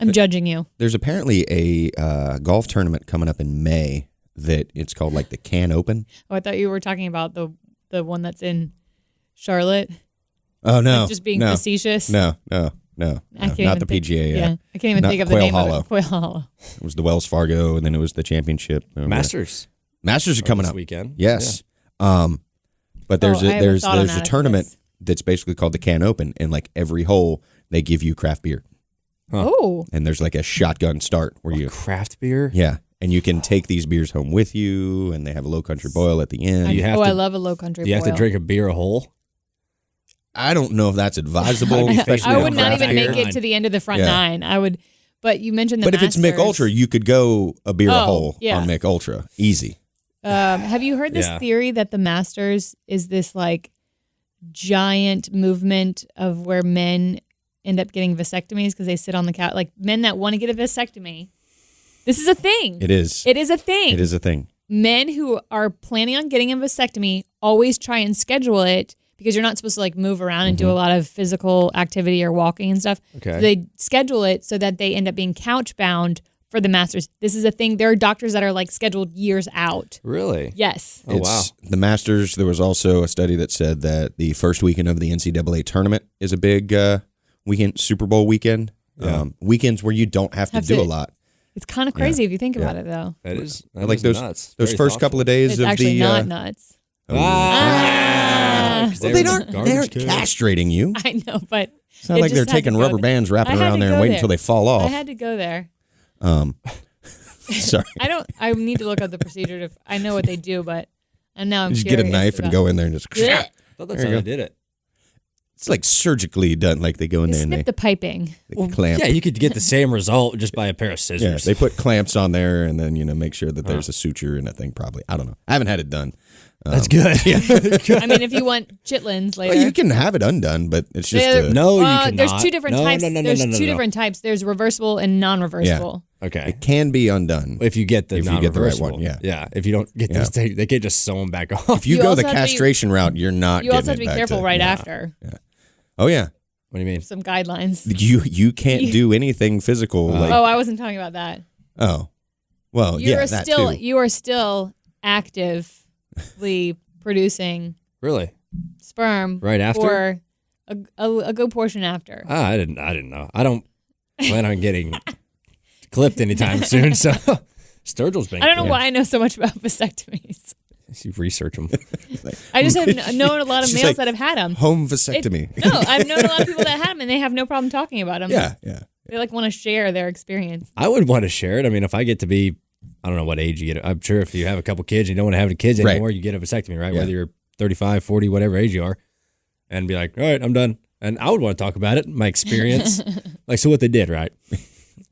I'm judging you. There's apparently a golf tournament coming up in May that it's called like the Can Open. Oh, I thought you were talking about the one that's in Charlotte. Oh no, Like just being no, facetious. No, I can't not even the think- PGA. Yeah. I can't even Not think of the Quail name Hollow. of it. Quail Hollow. It was the Wells Fargo, and then it was the championship. Masters. Masters are coming this up. weekend. Yes. But there's I haven't there's thought on a that tournament after that's basically called the Can Open, and like every hole they give you craft beer, Huh. Oh. and there's like a shotgun start where you Craft beer. and you can take these beers home with you, and they have a low country boil at the end. You have I to- love a low country Do you have to boil. drink a beer a hole? I don't know if that's advisable, especially I on would not craft even beer. make it to the end of the front Yeah. nine. I would, but you mentioned the But if it's Mick Masters. Ultra, you could go a beer a Oh, hole yeah. on Mick Ultra, easy. Have you heard this Yeah. theory that the Masters is this like giant movement of where men end up getting vasectomies because they sit on the couch? Like men that want to get a vasectomy. This is a thing. It is. It is a thing. It is a thing. Men who are planning on getting a vasectomy always try and schedule it because you're not supposed to like move around and do a lot of physical activity or walking and stuff. Okay. So they schedule it so that they end up being couch bound for the Masters. This is a thing. There are doctors that are like scheduled years out. Really? Yes. Oh, wow. The Masters, there was also a study that said that the first weekend of the NCAA tournament is a big weekend, Super Bowl weekend. Yeah. Weekends where you don't have to do a lot. It's kind of crazy if you think about it, though. That is Like is those nuts. those Very first couple of days It's of actually the not nuts. Ah, 'cause well, they they were aren't garbage they're cans. castrating you. I know, but It's not like they're taking rubber bands, wrapping around there, and waiting until they fall I off. had to go there. Sorry. I need to look up the procedure. I know what they do, but and now I'm Just get a curious knife and about- go in there and just. Blech. I thought that's There how you they go. did it. It's like surgically done. Like they go in They there and snip the piping. they clamp. Yeah, you could get the same result just by a pair of Yeah, scissors. they put clamps on there and then make sure that there's a suture in that thing. Probably, I don't know. I haven't had it done. That's good. I mean, if you want chitlins later, Well, you can have it undone, but it's just No, you Well, cannot. there's two different No, types. no, no, no, there's no, no, two no. different types. There's reversible and non-reversible. Okay. it can be undone. If you get the If you get the right non-reversible. one, yeah. Yeah. If you don't get Yeah. those, they can't just sew them back off. If you You go also the have to be- castration route, you're not. You also have getting to it be back careful right yeah. after. Oh yeah, What do you mean? Some guidelines. you can't do anything physical. Like Oh, I wasn't talking about that. well, You yeah, are that still too. you are still actively producing Really? sperm Right after? for a good portion after. I didn't know. I don't plan on getting clipped anytime soon. So Sturgill's been. I don't know clipped. why I know so much about vasectomies. You research them. I just have known a lot of She's males like, that have had them. Home vasectomy. No, I've known a lot of people that had them and they have no problem talking about them. yeah. They like want to share their experience. I would want to share it. I mean, if I get to be, I don't know what age you get. I'm sure if you have a couple kids and you don't want to have any kids Right. anymore, you get a vasectomy, right? Yeah. Whether you're 35, 40, whatever age you are, and be like, all right, I'm done. And I would want to talk about it, my experience. Like, so what they did, right?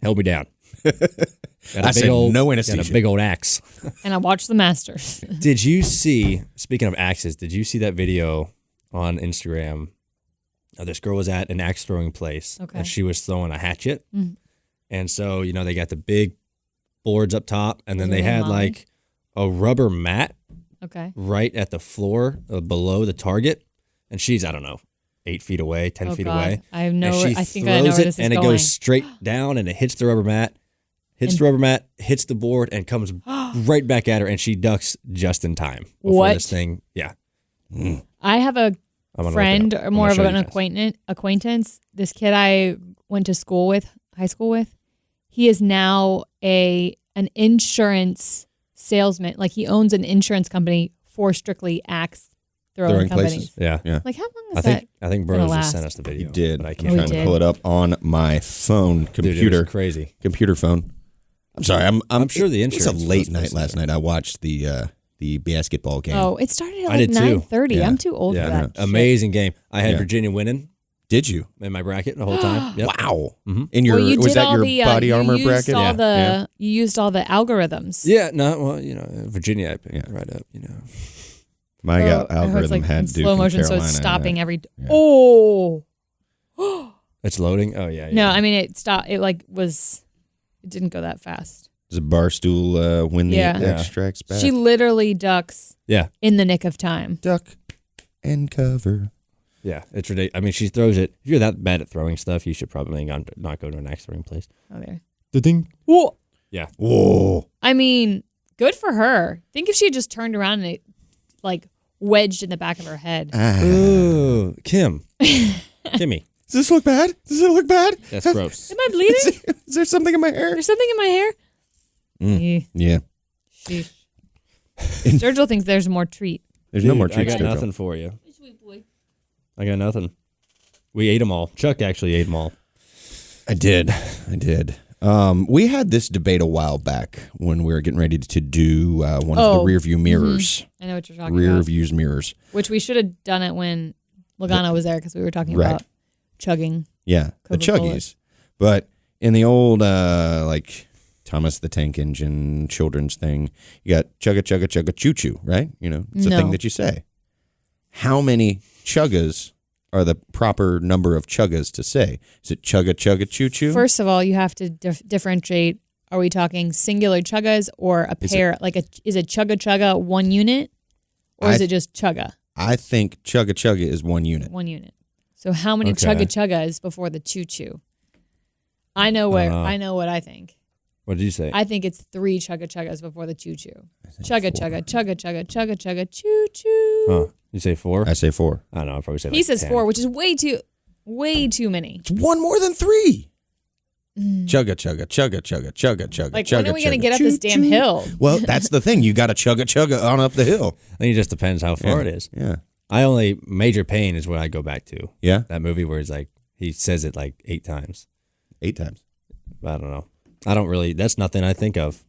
Held me down. Got a I big said old, no got anesthesia. a big old axe. And I watched the Masters. Did you see, speaking of axes, did you see that video on Instagram? This girl was at an axe throwing place Okay. and she was throwing a hatchet. Mm. And so, they got the big boards up top and then Those they are had mine. like a rubber mat Okay. right at the floor below the target. And she's, I don't know, 8 feet away, 10 Oh, feet God. away. I know. And she I think I know throws where it this is and it going. goes straight down and it hits the rubber mat. Hits the rubber mat, hits the board, and comes right back at her, and she ducks just in time before What? this thing. Yeah, I have a I'm gonna friend, look it up. or I'm more gonna of show an you guys. acquaintance. This kid I went to school with, high school with, he is now a an insurance salesman. Like he owns an insurance company for strictly axe throwing companies. places. Yeah. Like how long is that? I think gonna Bros last? just sent us the video. You did. But I I'm can't trying to pull it up on my phone, Dude, it computer, was crazy. computer phone. I'm sorry. I'm sure the It was insurance a late was night last night. I watched the basketball game. Oh, it started at I like did too. 9:30. Yeah. I'm too old for that. shit. Amazing game. I had Yeah. Virginia winning Did you? in my bracket the whole time. Yep. Wow. Mhm. In your Well, you was did that all your the, body you armor used bracket? All Yeah. You used all the algorithms. Yeah, no, well, Virginia I picked right up, My I heard algorithm it's like had in Duke slow and motion, so Carolina it's in stopping it. every. Yeah. Oh It's loading. Oh yeah. no! I mean, it stopped. It like was. It didn't go that fast. Does a Barstool win the Yeah. extracts back? She literally ducks Yeah. in the nick of time. duck and cover. Yeah, it's ridiculous. I mean, she throws it. If you're that bad at throwing stuff, you should probably not go to an axe throwing place. Oh, there. The ding. Whoa! Yeah. Whoa. I mean, good for her. Think if she had just turned around and it like wedged in the back of her head. Ooh, Kim. Kimmy. Does this look bad? Does it look bad? That's gross. Am I bleeding? Is there something in my hair? There's something in my hair. Eh, Yeah. sheesh. Sturgill thinks there's more treat. There's no Dude, more I treats. got Sturgill. nothing for you. I got nothing. We ate them all. Chuck actually ate them all. I did. We had this debate a while back when we were getting ready to do one of the rear view mirrors. I know what you're talking Rear about. views mirrors. Which we should have done it when Logano was there because we were talking Right. about chugging. Yeah, the Coca-Cola. Chuggies. But in the old like Thomas the Tank Engine children's thing, you got chugga chugga chugga choo choo, right? It's a No. thing that you say. How many chuggas are the proper number of chuggas to say? Is it chugga chugga choo choo? First of all, you have to differentiate. Are we talking singular chuggas or a pair? Is it chugga chugga one unit, or is it just chugga I think chugga chugga is one unit. one unit? So how many Okay. chugga chuggas before the choo choo? I know where. I know what I think. What did you say? I think it's 3 chugga chuggas before the choo choo. Chugga chugga chugga chugga chugga chugga choo choo. Huh. You say 4? I say 4. I don't know. I'll probably say He like says 10. 4, which is way too many. It's one more than 3. Chugga chugga chugga chugga chugga chugga. Like, chugga, when are we gonna chugga, get up choo, this damn choo. hill? Well, that's the thing. You got to chugga chugga on up the hill. I think it just depends how far it is. Yeah. Major pain is what I go back to. Yeah. That movie where it's like, he says it like 8 times. 8 times. I don't know. I don't really, that's nothing I think of.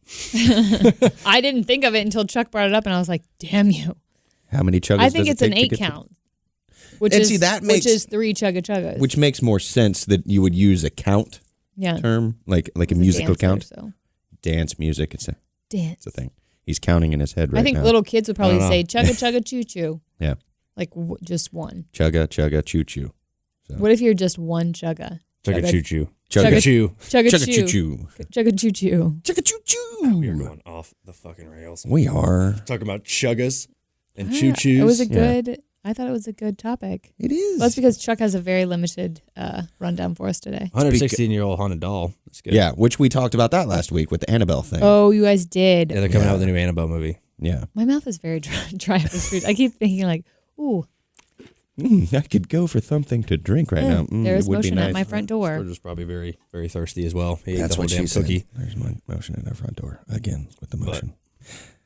I didn't think of it until Chuck brought it up, and I was like, "Damn you!" How many chuggas? I think does it's it an take to 8 get to- count, which And is see, that makes- which is 3 chugga chuggas. Which makes more sense that you would use a count yeah, term, like a He's musical dancer, count. So. Dance music. It's Dance. a thing. He's counting in his head right I think now. little kids would probably I don't say chugga chugga choo choo, Yeah. like just one. Chugga chugga choo choo. What if you're just one chugga? Chugga choo choo. Chugga Chugga choo. Chugga chugga choo choo choo. chugga choo choo. Chugga choo We are choo. going off the fucking rails. We are. Talking about chuggas and Yeah, choo choos. It was a Yeah. good. I thought it was a good topic. It is. Well, that's because Chuck has a very limited rundown for us today. 116-year-old haunted doll. That's good. Yeah, which we talked about that last week with the Annabelle thing. Oh, you guys did. Yeah, they're coming out with a new Annabelle movie. Yeah. My mouth is very dry up this food. I keep thinking like, ooh, I could go for something to drink right now. there it is would be motion at nice. my front door. Sturgill's probably very, very thirsty as well. He ate That's the whole what damn she cookie. said. There's my motion at our front door again with the motion.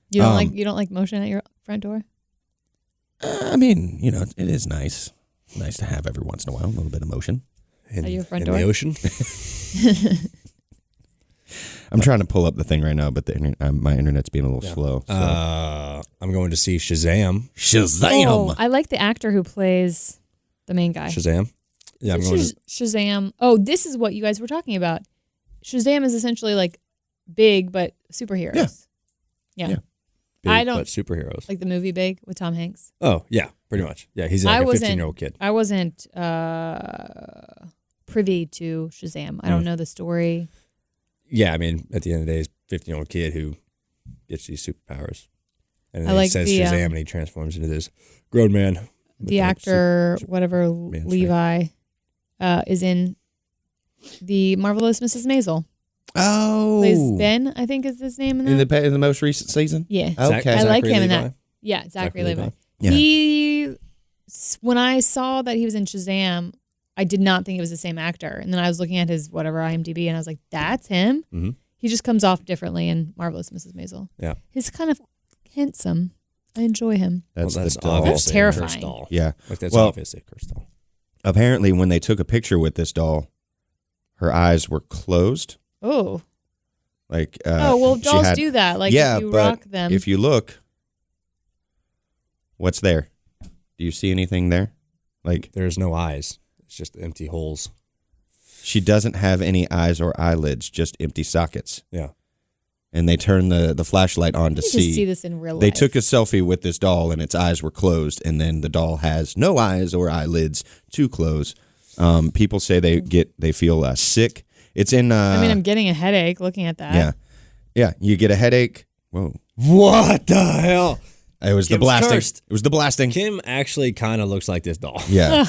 You don't like motion at your front door? I mean, it is nice. Nice to have every once in a while a little bit of motion. In, At your front in door? the ocean. I'm trying to pull up the thing right now, but my internet's being a little slow. So. I'm going to see Shazam. Shazam! Oh, I like the actor who plays the main guy. Shazam. Yeah, I'm going to. Shazam. Oh, this is what you guys were talking about. Shazam is essentially like Big, but superheroes. Yeah. Yeah. Big, I don't- but superheroes. Like the movie Big with Tom Hanks. Oh, yeah, pretty much. Yeah, he's like a 15-year-old kid. I wasn't privy to Shazam. I don't know the story. Yeah, I mean, at the end of the day, he's a 15-year-old kid who gets these superpowers. And I then like he says the, Shazam and he transforms into this grown man. with The like actor, super- whatever, man Levi, is in the Marvelous Mrs. Maisel. Oh. Plays Ben, I think is his name in that. in the most recent season? Yeah. Okay. I like Zachary him in Levi? that. Yeah, Zachary Levi. Yeah. When I saw that he was in Shazam, I did not think it was the same actor. And then I was looking at his whatever IMDb and I was like, that's him. Mhm. He just comes off differently in Marvelous Mrs. Maisel. Yeah. He's kind of handsome. I enjoy him. That's the doll. obviously That's a terrifying. cursed doll. Yeah. Like that's Well, obviously a cursed doll. Apparently, when they took a picture with this doll, her eyes were closed. Oh. Like, Well, she dolls had- do that. Like, yeah, if you but rock them. if you look, what's there? Do you see anything there? Like, There's no eyes. It's just empty holes. she doesn't have any eyes or eyelids, just empty sockets. Yeah. And they turned the flashlight on to I need see. to see this in real life. They took a selfie with this doll, and its eyes were closed, and then the doll has no eyes or eyelids to close. People say they feel sick. It's in. I'm getting a headache looking at that. Yeah. You get a headache. Whoa! What the hell? It was the Kim's blasting. cursed. It was the blasting. Kim actually kind of looks like this doll. Yeah.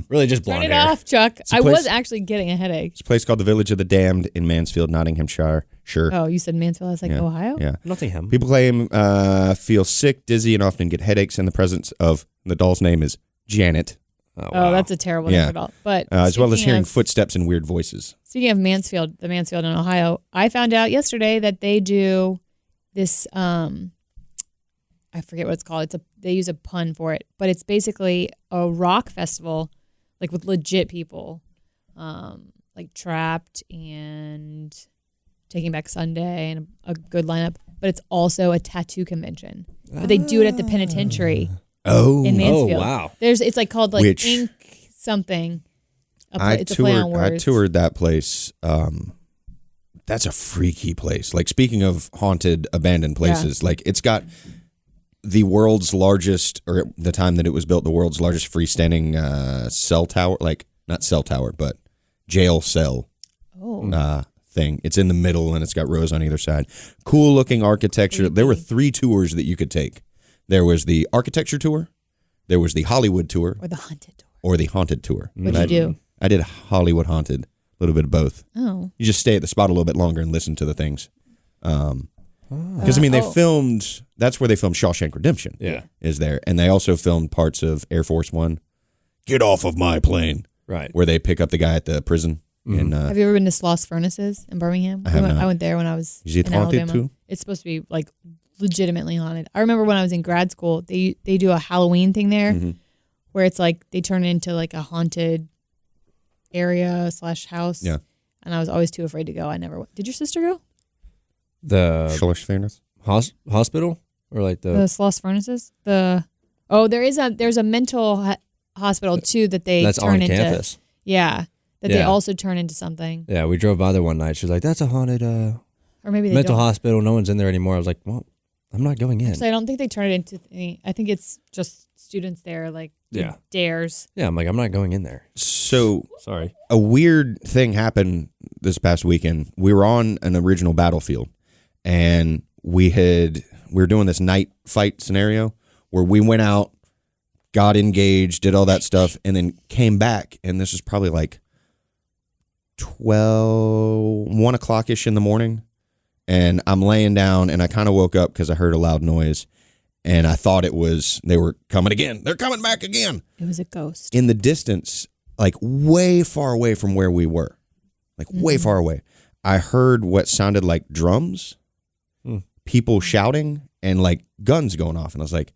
Really just Turn blonde it hair. off, Chuck. I place- was actually getting a headache. It's a place called the Village of the Damned in Mansfield, Nottinghamshire. Sure. Oh, you said Mansfield. I was like, Yeah. Ohio? Yeah. Nottingham. People claim feel sick, dizzy, and often get headaches in the presence of the doll's name is Janet, Oh, that's a terrible Yeah. name for doll. But as well as speaking hearing of- footsteps and weird voices. Speaking of Mansfield, the Mansfield in Ohio, I found out yesterday that they do this. I forget what it's called. They use a pun for it, but it's basically a rock festival, like with legit people, like Trapped and Taking Back Sunday and a good lineup. But it's also a tattoo convention. But they do it at the penitentiary Oh, in Mansfield. Oh, wow. It's like called like Which- Ink something. I It's a play on toured. I words. toured that place. That's a freaky place. Like, speaking of haunted, abandoned places, like it's got the world's largest, or at the time that it was built, the world's largest freestanding cell tower. Like, not cell tower, but jail cell thing. It's in the middle and it's got rows on either side. Cool looking architecture. There were 3 tours that you could take. There was the architecture tour, there was the Hollywood tour, Or the haunted door. or the haunted tour. What'd you do? I did Hollywood haunted, a little bit of both. Oh. You just stay at the spot a little bit longer and listen to the things. Because, they filmed, that's where they filmed Shawshank Redemption. Yeah. Is there. And they also filmed parts of Air Force One. Get off of my plane. Right. Where they pick up the guy at the prison. And Have you ever been to Sloss Furnaces in Birmingham? I have not. I went there when I was Is it in haunted Alabama. too? It's supposed to be like legitimately haunted. I remember when I was in grad school, they do a Halloween thing there Mm-hmm. where it's like they turn it into like a haunted area / house. Yeah. And I was always too afraid to go. I never went. Did your sister go? The Schloss Fairness? hospital or like The the Sloss Furnaces? There's a mental hospital too that they that's turn on into. campus. Yeah. That they Yeah. also turn into something. Yeah, we drove by there one night. She was like, "That's a haunted Or maybe they mental don't. hospital. No one's in there anymore." I was like, "Well, I'm not going in." Actually, I don't think they turn it into any. I think it's just students there, like Yeah. dares. Yeah, I'm like, I'm not going in there. So, Sorry. a weird thing happened this past weekend. We were on an original battlefield, and we were doing this night fight scenario where we went out, got engaged, did all that stuff, and then came back. And this is probably like 1 o'clock ish in the morning. And I'm laying down, and I kind of woke up because I heard a loud noise, and I thought they were coming again. They're coming back again. It was a ghost. In the distance, like way far away from where we were, like way far away, I heard what sounded like drums, people shouting, and like guns going off. And I was like,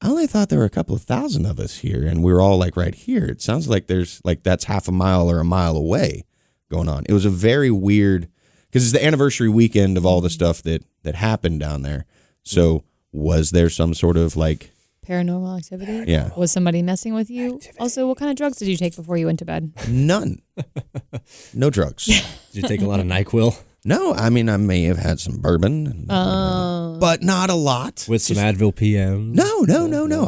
I only thought there were a couple of thousand of us here, and we were all like right here. It sounds like there's like that's half a mile or a mile away going on. It was a very weird, because it's the anniversary weekend of all the stuff that happened down there. So was there some sort of like Paranormal activity? Yeah. Was somebody messing with you? Also, what kind of drugs did you take before you went to bed? none, no drugs? Did you take a lot of NyQuil No, I mean, I may have had some bourbon, but not a lot. with some Advil PM? No.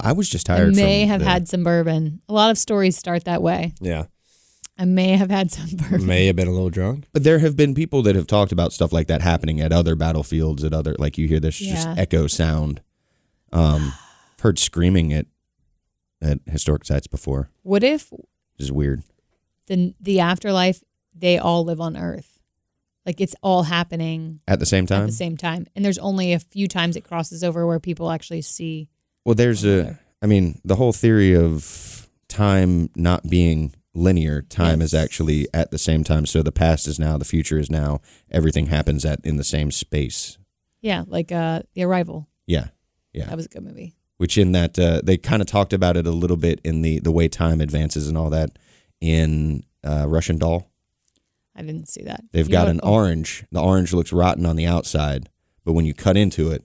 I was just I tired. may from have the- had some bourbon. A lot of stories start that way. Yeah. I may have had some bourbon. May have been a little drunk. But there have been people that have talked about stuff like that happening at other battlefields, at other, like you hear this just Yeah. echo sound. Heard screaming at historic sites before, What if which is weird. the afterlife, they all live on Earth? Like it's all happening At the same at time, the same time. And there's only a few times it crosses over where people actually see. well, there's the whole theory of time not being linear. Time is Yes. actually at the same time. So the past is now, the future is now. Everything happens in the same space. Yeah, like The Arrival. Yeah. Yeah. That was a good movie. Which in that they kind of talked about it a little bit in the way time advances and all that in Russian Doll. I didn't see that. They've You got know an what- orange. The orange looks rotten on the outside, but when you cut into it,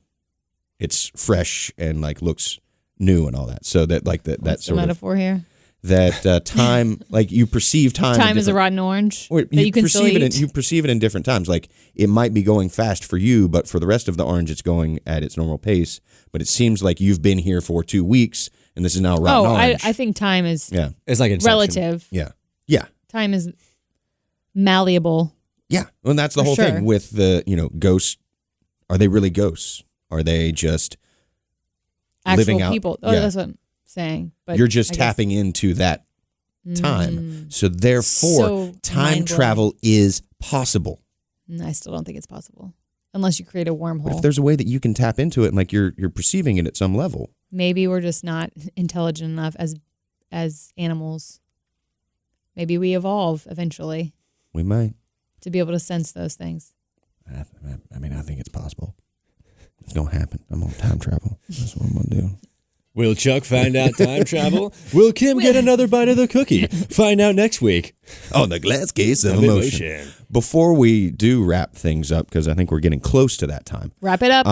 it's fresh and like looks new and all that. So that like that What's the sort of metaphor here? that time, like you perceive time. in Time is a different- rotten orange or that you can still perceive it. eat. You perceive it in different times. Like it might be going fast for you, but for the rest of the orange, it's going at its normal pace. But it seems like you've been here for 2 weeks, and this is now rotten orange. I think time is yeah, It's like Inception. relative. yeah, yeah. Time is malleable. Yeah, well, and that's the For whole sure. thing with the ghosts. Are they really ghosts? Are they just Actual living out? people. Oh, yeah. that's what I'm saying. But You're just I guess- tapping into that time. Mm. So therefore, So time mind-blowing. travel is possible. I still don't think it's possible unless you create a But if wormhole. there's a way that you can tap into it, and like you're perceiving it at some level, Maybe we're just not intelligent enough as animals. Maybe we evolve eventually we might. to be able to sense those things. I mean, I think it's possible. It's gonna happen. I'm gonna time travel. That's what I'm gonna do. Will Chuck find out time travel? Will Kim get another bite of the cookie? Find out next week. On the glass case of emotion. Before we do wrap things up, because I think we're getting close to that time. Wrap it up.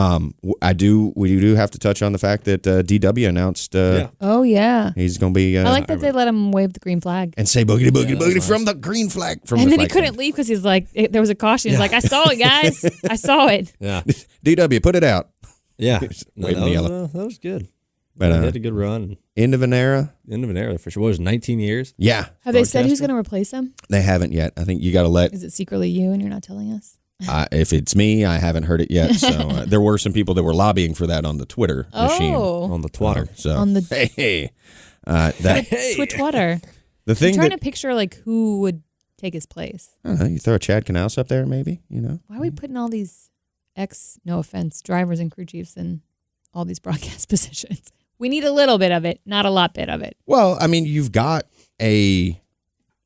We do have to touch on the fact that DW announced Oh yeah. he's gonna be. I like that they let him wave the green flag. and say boogity boogity that was boogity nice. from the green flag. From And the then he flag couldn't leave because he's like, there was a caution. He's like, I saw it, guys. I saw it. Yeah. DW, put it out. Yeah. Waving the yellow. That was good. But He had a good run. end of an era. End of an era for sure. What was it, 19 years? Yeah, Have they said who's Broadcaster? going to replace him? they haven't yet. I think you got to let. Is it secretly you and you're not telling us? If it's me, I haven't heard it yet. So there were some people that were lobbying for that on the Twitter machine. Oh, On the twatter. So on the hey, that Twitch water. the I'm thing trying that to picture like who would take his place. I don't know, you throw a Chad Knaus up there, maybe. Why are we putting all these no offense, drivers and crew chiefs in all these broadcast positions? We need a little bit of it, not a lot bit of it. Well, I mean, you've got a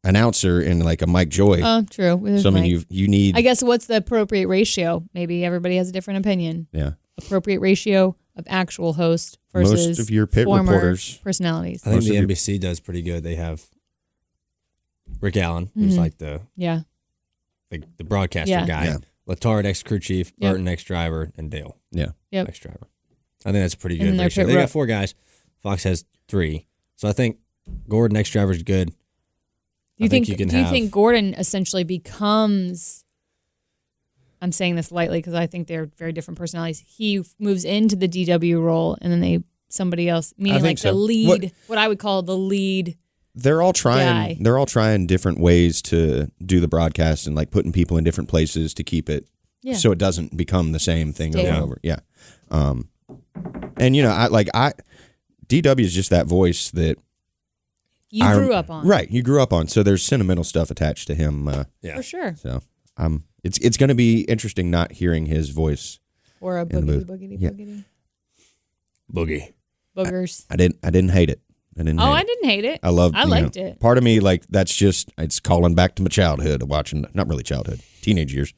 announcer in like a Mike Joy. Oh, true. With So I mean, Mike. you need. I guess what's the appropriate ratio? Maybe everybody has a different opinion. Yeah. Appropriate ratio of actual host versus Most of your pit former reporters. personalities. I think Most the of your- NBC does pretty good. They have Rick Allen, who's Mhm. like the Yeah. broadcaster Yeah. guy. Yeah. Latard, ex-crew chief, Yep. Burton, ex-driver, and Dale, Yeah. Yep. ex-driver. I think that's a pretty And good their ratio. pit They rep- got 4 guys. Fox has 3. So I think Gordon, ex-driver, is good. Do you I think think? you can do you have- think Gordon essentially becomes? I'm saying this lightly because I think they're very different personalities. He moves into the DW role, and then somebody else, meaning think like so. the lead, what I would call the lead. They're all trying. Guy. They're all trying different ways to do the broadcast and like putting people in different places to keep it Yeah. so it doesn't become the same thing over Stale. and over. Yeah. And DW is just that voice that You grew up on, Right, you grew up on. So there's sentimental stuff attached to him. Yeah. For sure. So it's going to be interesting not hearing his voice. Or a In the boogity, booth. boogity, Yeah. boogity. Boogie. Boogers. I didn't hate it. I didn't. Oh, hate I it. didn't hate it. I loved. I liked it. Part of me, like that's just it's calling back to my childhood, watching not really childhood, teenage years,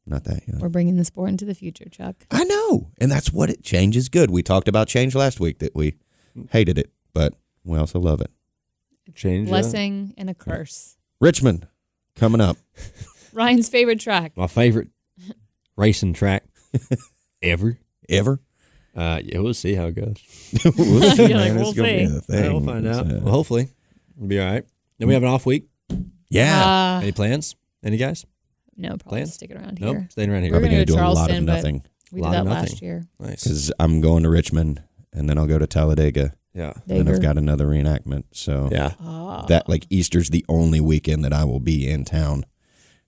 not that young. We're bringing the sport into the future, Chuck. I know, and that's what it. Change is good. We talked about change last week that we hated it, but we also love it. Change. Blessing and a curse. Richmond coming up. Ryan's favorite track. My favorite racing track ever. Ever. Yeah, we'll see how it goes. We'll see, You're like, man. we'll It's gonna be see. a thing. We'll find out. It's, Well, hopefully, it'll be all right. Then we have an off week. yeah. Any plans? Any guys? No, probably Plans? sticking around Nope. here. Staying around here. We're Probably gonna going to go do to a lot of Charleston, but nothing We Lot did of that nothing. last year. Nice. because I'm going to Richmond and then I'll go to Talladega Yeah. and I've Dager. got another reenactment. So Yeah. that like Easter's the only weekend that I will be in town,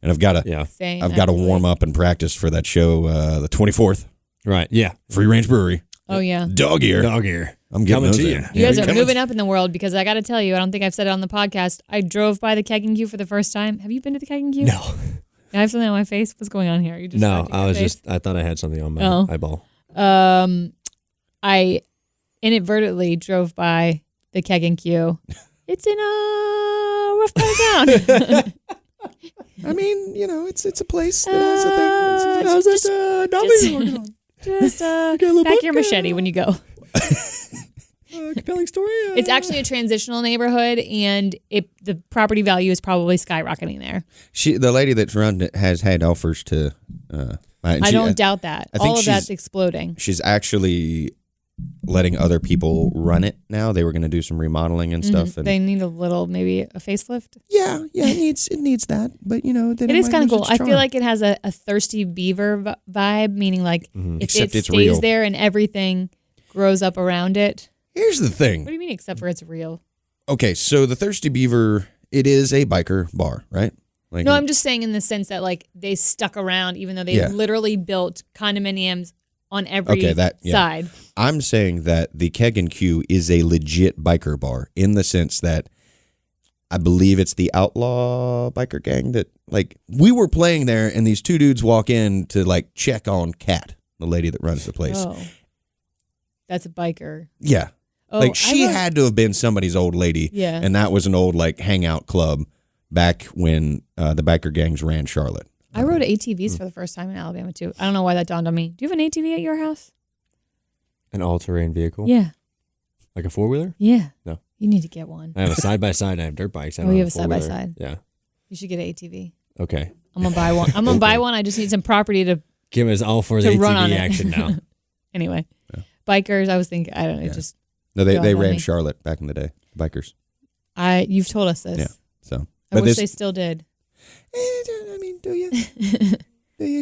and I've got to Yeah. Same, I've got to actually. warm up and practice for that show the 24th, Right. Yeah. Free Range Brewery, Oh yeah. dog ear. Dog ear. I'm getting Coming those to in. you. You guys are Coming- moving up in the world because I got to tell you, I don't think I've said it on the podcast. I drove by the Keg and Q for the first time. Have you been to the Keg and Q? No. I have something on my face. What's going on here? You just No. scratching I your was face? I thought I had something on my Oh. eyeball. I inadvertently drove by the Keg and Q. It's in a a rough part of town. I mean, it's a place that has a thing. Just pack your machete when you go. Compelling story. It's actually a transitional neighborhood, and the property value is probably skyrocketing there. The lady that's run it has had offers to. I don't doubt that. I think all of that's exploding. She's actually letting other people run it now. They were going to do some remodeling and stuff. And they need maybe a facelift. Yeah, it needs that. But then it is kind of cool. I feel like it has a thirsty beaver vibe, meaning like if Except it it's stays real. there and everything grows up around it. Here's the thing. What do you mean, except for it's real? Okay, so the Thirsty Beaver, it is a biker bar, right? Like, No, I'm just saying in the sense that like they stuck around, even though they literally built condominiums on every side. I'm saying that the Keg and Q is a legit biker bar in the sense that I believe it's the outlaw biker gang that like we were playing there, and these two dudes walk in to like check on Kat, the lady that runs the place. Oh, that's a biker. Yeah. Oh, like she had to have been somebody's old lady. Yeah. And that was an old like hangout club back when the biker gangs ran Charlotte. I rode ATVs for the first time in Alabama too. I don't know why that dawned on me. Do you have an ATV at your house? An all-terrain vehicle? Yeah. Like a four-wheeler? Yeah. No. You need to get one. I have a side-by-side and I have dirt bikes. I Oh, don't you have have a side-by-side. Yeah. You should get an ATV. Okay. I'm gonna buy one. I'm gonna buy one. I just need some property to Kim is all for the run on ATV it. action now. Anyway. Bikers, I was thinking, I don't know, just No, they dawned on ran me. Charlotte back in the day. Bikers. You've told us this. Yeah. So I wish they still did. I mean, do you?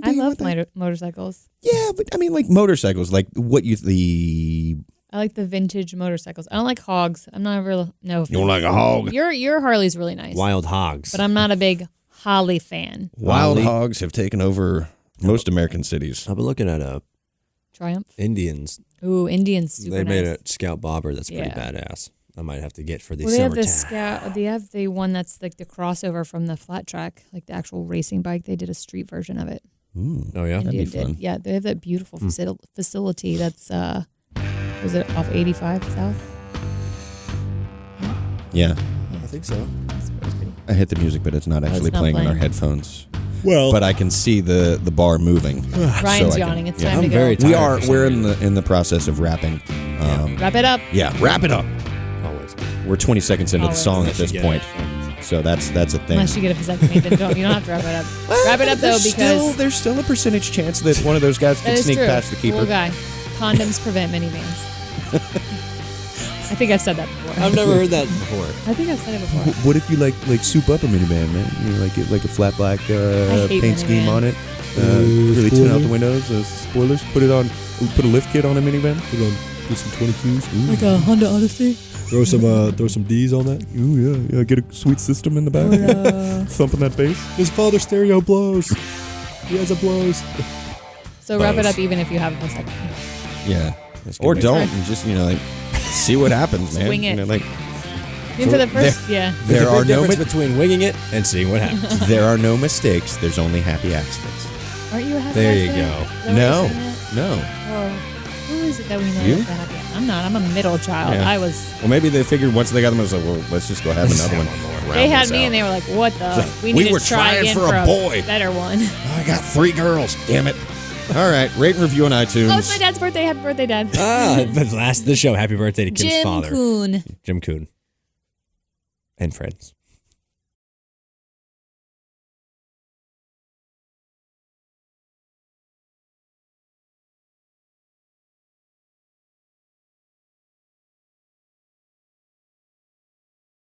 I love motorcycles. Yeah, but I mean, like motorcycles, like I like the vintage motorcycles. I don't like hogs. I'm not really no. You don't like a hog? Your Harley's really nice. Wild hogs. But I'm not a big Holly fan. Wild hogs have taken over most American cities. I've been looking at Triumph. Indians. Ooh, Indians super They made nice. a Scout Bobber that's pretty Yeah. badass. I might have to get for the Well, they have summertime. the Scout. They have the one that's like the crossover from the flat track, like the actual racing bike. They did a street version of it. Oh yeah, That'd be India fun. did. Yeah, they have that beautiful facility. That's was it off 85 South? Yeah, I think so. That's pretty. I hit the music, but it's not actually not playing on our playing. headphones. Well, But I can see the bar moving. Ryan's I can- yawning. It's yeah. time I'm to go. very tired. for some We're reason. in the process of wrapping. Wrap it up. Yeah, wrap it up. Always. We're 20 seconds into the Always. song at this Yeah. point, so that's a thing. Unless you get a vasectomy, then you don't have to wrap it up. Wrap it up though, because there's still a percentage chance that one of those guys that can is sneak true. past the keeper. Cool guy. Condoms prevent minivans. I think I've said that before. I've never heard that before. I think I've said it before. What if you like soup up a minivan, man? You like get like a flat black hate paint scheme minivans. on it. Really tune out the windows. Spoilers. Put a lift kit on a minivan. Get some 22s. Like a Honda Odyssey. Throw some D's on that. Ooh yeah. Get a sweet system in the back. Thumping that bass. His father's stereo blows. He has a blows. So wrap it Buzz. up even if you have a vasectomy. Yeah. Or good. don't. And just like see what happens, man. Wing it. Like Even for the first, there There's a are big no difference between winging it and seeing what happens. there are no mistakes. There's only happy accidents. Aren't you a happy There you accident? go. Is that what No. you're saying it? No. Oh, who is it that we know You? that's a happy accident? I'm not. I'm a middle child. Yeah. I was. Well, maybe they figured once they got them, I was like, well, let's just go have another one. They had me and they were like, "What the? We need were to try trying again for a boy." better one." I got 3 girls. Damn it. All right. Rate and review on iTunes. Oh, it's my dad's birthday. Happy birthday, Dad. The last of the show. Happy birthday to Kim's Jim father, Kuhn. Jim Kuhn, and friends.